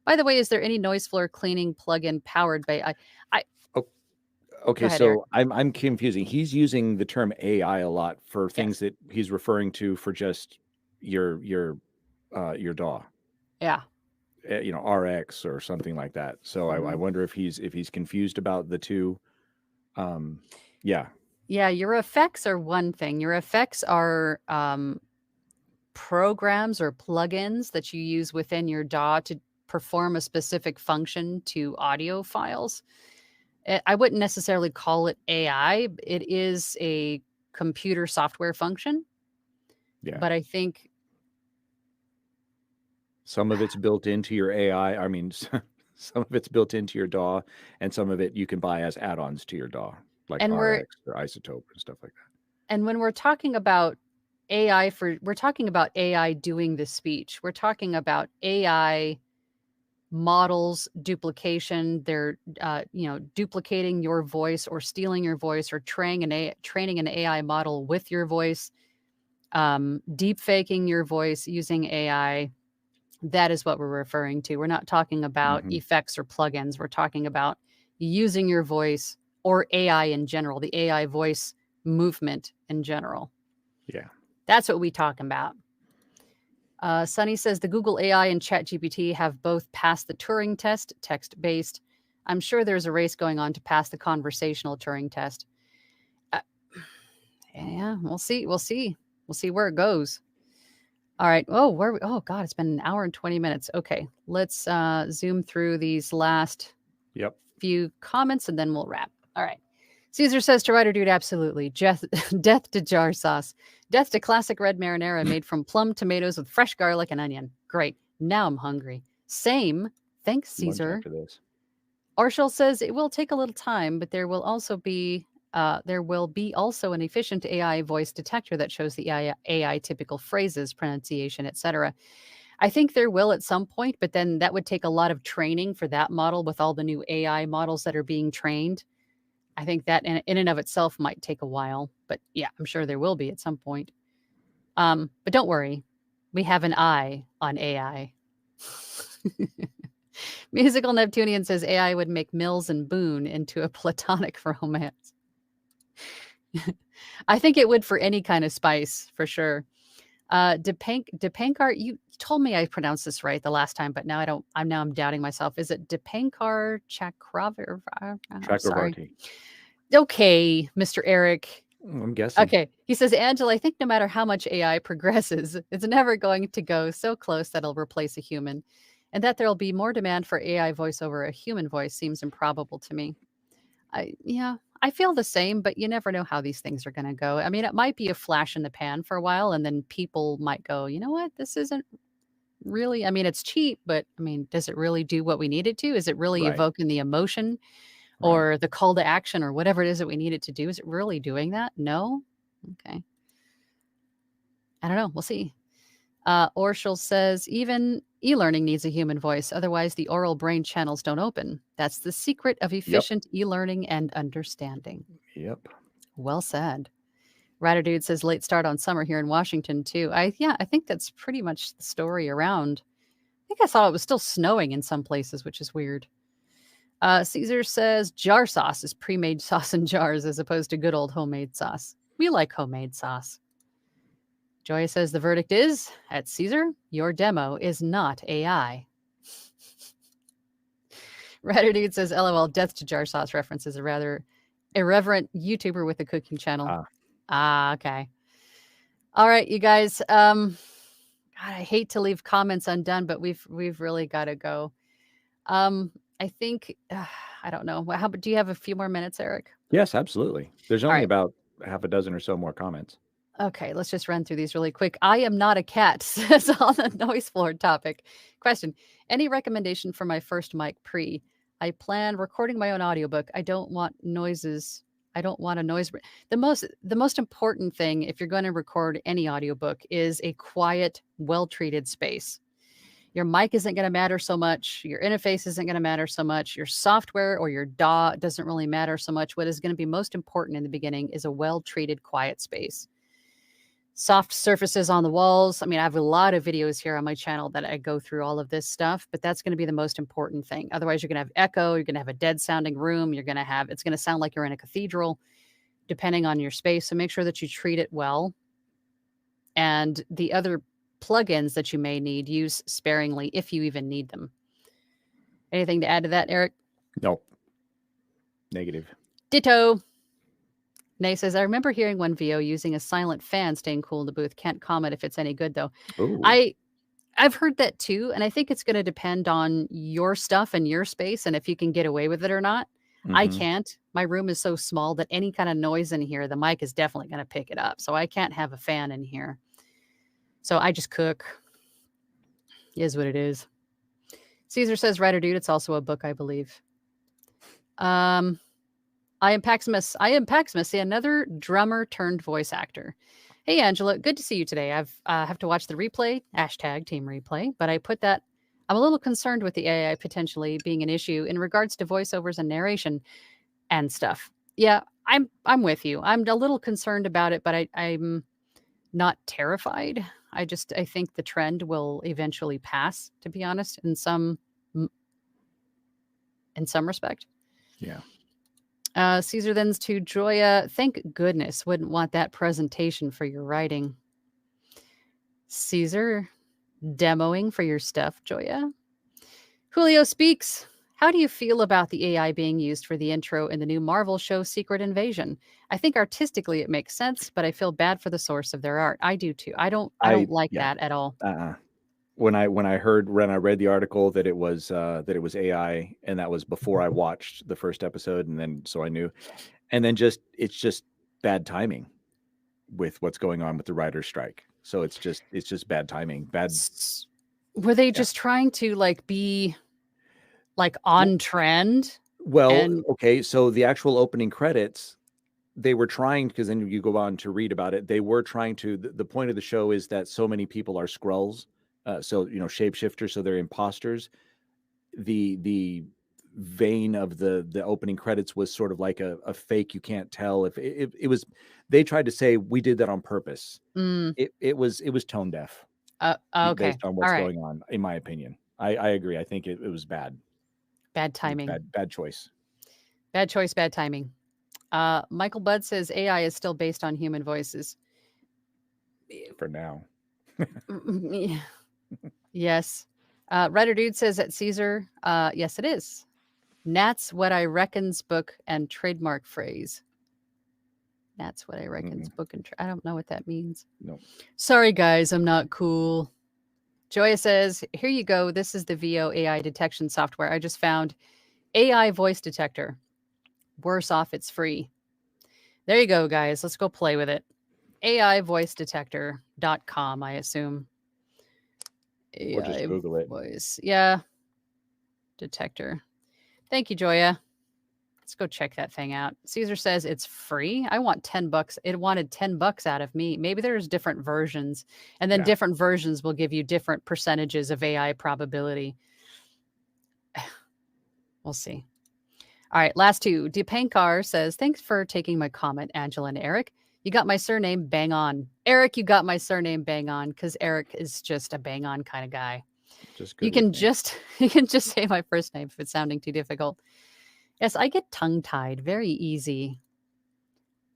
By the way, is there any noise floor cleaning plugin powered by I? Okay, ahead, so Eric. I'm confusing. He's using the term AI a lot for things that he's referring to for just your DAW. Yeah. RX or something like that. So I wonder if he's confused about the two. Yeah. Yeah, your effects are one thing. Your effects are programs or plugins that you use within your DAW to perform a specific function to audio files. I wouldn't necessarily call it AI. It is a computer software function, Yeah. but I think Some of it's built into your AI. I mean, some of it's built into your DAW, and some of it you can buy as add-ons to your DAW, like and we're RX or Isotope and stuff like that. and when we're talking about we're talking about AI doing the speech. We're talking about AI models duplication. They're duplicating your voice or stealing your voice or training an AI model with your voice, deep faking your voice using AI. That is what we're referring to. We're not talking about Mhm. effects or plugins. We're talking about using your voice or AI in general, the AI voice movement in general. Yeah. That's what we talk about. Sunny says the Google AI and ChatGPT have both passed the Turing test, text-based. I'm sure there's a race going on to pass the conversational Turing test. Yeah, we'll see. We'll see. We'll see where it goes. All right. Oh, God, it's been an hour and 20 minutes. Okay, let's zoom through these last Yep. few comments and then we'll wrap. All right. Caesar says to Writer Dude, absolutely. Death to jar sauce. Death to classic red marinara made from plum tomatoes with fresh garlic and onion. Great. Now I'm hungry. Same. Thanks, Lunch Caesar. after this. Arshel says it will take a little time, but there will be also an efficient AI voice detector that shows the AI typical phrases, pronunciation, etc. I think there will at some point, but then that would take a lot of training for that model with all the new AI models that are being trained. I think that in and of itself might take a while, but yeah, I'm sure there will be at some point. But don't worry, we have an eye on AI. Musical Neptunian says AI would make Mills and Boone into a platonic romance. I think it would for any kind of spice, for sure. Dipankar, you told me I pronounced this right the last time, but now I don't. I'm doubting myself. Is it Dipankar Chakravarti? Sorry. Okay, Mr. Eric. I'm guessing. Okay. He says, Angela, I think no matter how much AI progresses, it's never going to go so close that it'll replace a human. And that there'll be more demand for AI voice over a human voice seems improbable to me. I feel the same, but you never know how these things are going to go. I mean, it might be a flash in the pan for a while, and then people might go, you know what, this isn't really, I mean, it's cheap, but I mean, does it really do what we need it to? Is it really Right. evoking the emotion Right. or the call to action or whatever it is that we need it to do? Is it really doing that? No? Okay. I don't know. We'll see. Orshel says, even e-learning needs a human voice. Otherwise, the oral brain channels don't open. That's the secret of efficient e-learning and understanding. Yep. Well said. Rider Dude says, late start on summer here in Washington, too. I think that's pretty much the story around. I think I saw it was still snowing in some places, which is weird. Caesar says, jar sauce is pre-made sauce in jars as opposed to good old homemade sauce. We like homemade sauce. Joya says the verdict is, at Caesar, your demo is not AI. Rider Dude says, LOL, death to jar sauce references a rather irreverent YouTuber with a cooking channel. Okay. All right, you guys. God, I hate to leave comments undone, but we've really got to go. I think I don't know. How do you have a few more minutes, Eric? Yes, absolutely. There's only right. about half a dozen or so more comments. Okay, let's just run through these really quick. I am not a cat, says on the noise floor topic. Question: any recommendation for my first mic pre? I plan recording my own audiobook. I don't want noises. I don't want a noise. The most important thing if you're going to record any audiobook is a quiet, well-treated space. Your mic isn't going to matter so much. Your interface isn't going to matter so much. Your software or your DAW doesn't really matter so much. What is going to be most important in the beginning is a well-treated, quiet space. Soft surfaces on the walls. I mean, I have a lot of videos here on my channel that I go through all of this stuff, but that's going to be the most important thing. Otherwise, you're going to have echo. You're going to have a dead sounding room. It's going to sound like you're in a cathedral, depending on your space. So make sure that you treat it well. And the other plugins that you may need, use sparingly if you even need them. Anything to add to that, Eric? Nope. Negative. Ditto. Nay says, I remember hearing one VO using a silent fan staying cool in the booth. Can't comment if it's any good though. Oh, I I've heard that too, and I think it's going to depend on your stuff and your space and if you can get away with it or not. I hmm can't. My room is so small that any kind of noise in here, the mic is definitely going to pick it up. So I can't have a fan in here. So I just cook. Is what it is. Caesar says, Writer Dude, it's also a book, I believe. I am Paximus. I am Paximus, another drummer turned voice actor. Hey, Angela, good to see you today. I've have to watch the replay, hashtag team replay, but I put that. I'm a little concerned with the AI potentially being an issue in regards to voiceovers and narration and stuff. Yeah, I'm with you. I'm a little concerned about it, but I'm not terrified. I think the trend will eventually pass, to be honest, in some respect. yeah. Caesar then's to Joya. Thank goodness wouldn't want that presentation for your writing. Caesar, demoing for your stuff, Joya. Julio speaks. How do you feel about the AI being used for the intro in the new Marvel show Secret Invasion? I think artistically it makes sense, but I feel bad for the source of their art. I do too. I don't like Yeah. that at all. When I read the article that it was AI, and that was before I watched the first episode, and then so I knew, and then it's just bad timing with what's going on with the writer's strike. So it's just bad timing. Were they Yeah. just trying to be Well, on trend? well, And okay. So the actual opening credits, they were trying, because then you go on to read about it. They were trying to. The point of the show is that so many people are Skrulls, so shapeshifters, so they're imposters. The vein of the opening credits was sort of like a fake. You can't tell if it was. They tried to say we did that on purpose. It was tone deaf okay, based on all what's right. going on. In my opinion, I agree. I think it was bad. Bad timing. Bad choice. Bad choice. Bad timing. Michael Budd says AI is still based on human voices. For now. Yes. Writer Dude says at Caesar, yes, it is. Nat's what I reckon's book and trademark phrase. That's what I reckon's book and I don't know what that means. No. Sorry, guys, I'm not cool. Joya says, here you go. This is the VO AI detection software I just found. AI voice detector. Worse off, it's free. There you go, guys. Let's go play with it. AIvoicedetector.com, I assume. Or just Google it. Voice. Yeah. Detector. Thank you, Joya. Let's go check that thing out. Caesar says it's free. I want $10. It wanted $10 out of me. Maybe there's different versions, and then different versions will give you different percentages of AI probability. We'll see. All right, last two. Dipankar says, thanks for taking my comment, Angela and Eric. You got my surname bang on. Eric, you got my surname bang on because Eric is just a bang on kind of guy. You can just say my first name if it's sounding too difficult. Yes, I get tongue-tied very easy.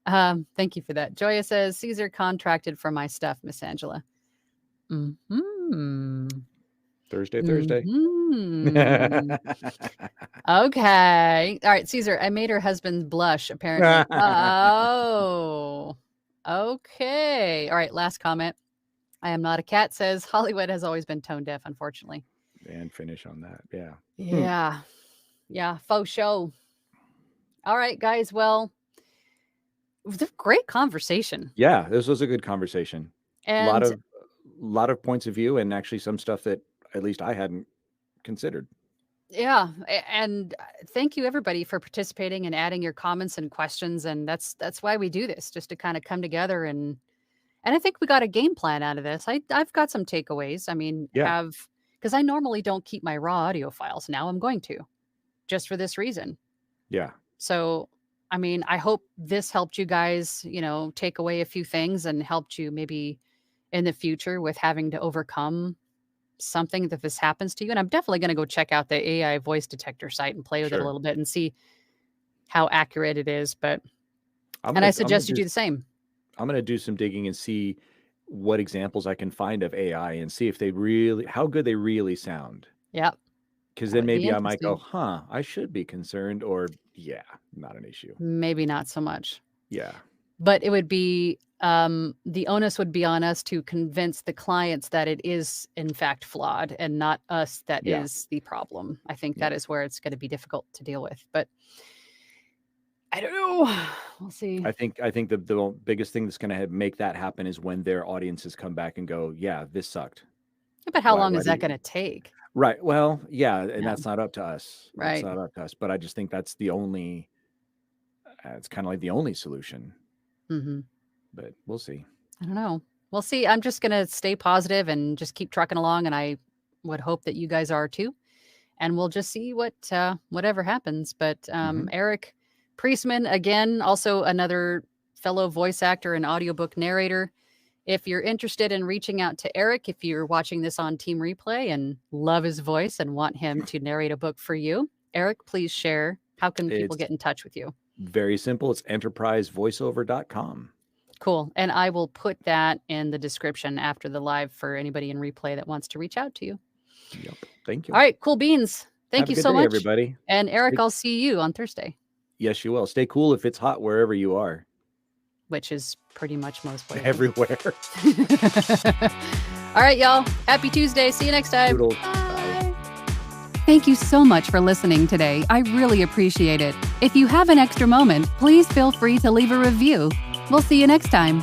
Thank you for that. Joya says, Caesar contracted for my stuff, Miss Angela. Thursday. Okay. All right, Caesar, I made her husband blush, apparently. Oh, okay. All right, last comment. I am not a cat says Hollywood has always been tone deaf, unfortunately. And finish on that. Yeah. Yeah, faux show. All right, guys. Well, it was a great conversation. Yeah, this was a good conversation. And a lot of points of view, and actually some stuff that at least I hadn't considered. Yeah, and thank you everybody for participating and adding your comments and questions. And that's why we do this, just to kind of come together and I think we got a game plan out of this. I've got some takeaways. I mean, because I normally don't keep my raw audio files. Now I'm going to, just for this reason. Yeah. So, I mean, I hope this helped you guys, take away a few things and helped you maybe in the future with having to overcome something that this happens to you. And I'm definitely going to go check out the AI voice detector site and play with it a little bit and see how accurate it is. But, I suggest you do the same. I'm going to do some digging and see what examples I can find of AI and see if how good they really sound. Yep. Because then maybe I might go, I should be concerned, or not an issue. Maybe not so much. Yeah. But it would be the onus would be on us to convince the clients that it is in fact flawed and not us that Yeah. is the problem. I think Yeah. that is where it's going to be difficult to deal with. But I don't know. We'll see. I think the biggest thing that's going to make that happen is when their audiences come back and go, yeah, this sucked. Yeah, but how long why is do that you- going to take? Right. Well, yeah, and Yeah. that's not up to us. That's Right. not up to us. But I just think that's the only. It's kind of like the only solution. Mm-hmm. But we'll see. I don't know. We'll see. I'm just going to stay positive and just keep trucking along. And I would hope that you guys are too. And we'll just see whatever happens. But Eric Priessman, again, also another fellow voice actor and audiobook narrator. If you're interested in reaching out to Eric, if you're watching this on Team Replay and love his voice and want him to narrate a book for you, Eric, please share. How can people get in touch with you? Very simple. It's enterprisevoiceover.com. Cool. And I will put that in the description after the live for anybody in replay that wants to reach out to you. Yep. Thank you. All right. Cool beans. Thank you so much, everybody. And Eric, I'll see you on Thursday. Yes, you will. Stay cool if it's hot wherever you are. Which is pretty much most places. Everywhere. All right, y'all. Happy Tuesday. See you next time. Toodles. Bye. Thank you so much for listening today. I really appreciate it. If you have an extra moment, please feel free to leave a review. We'll see you next time.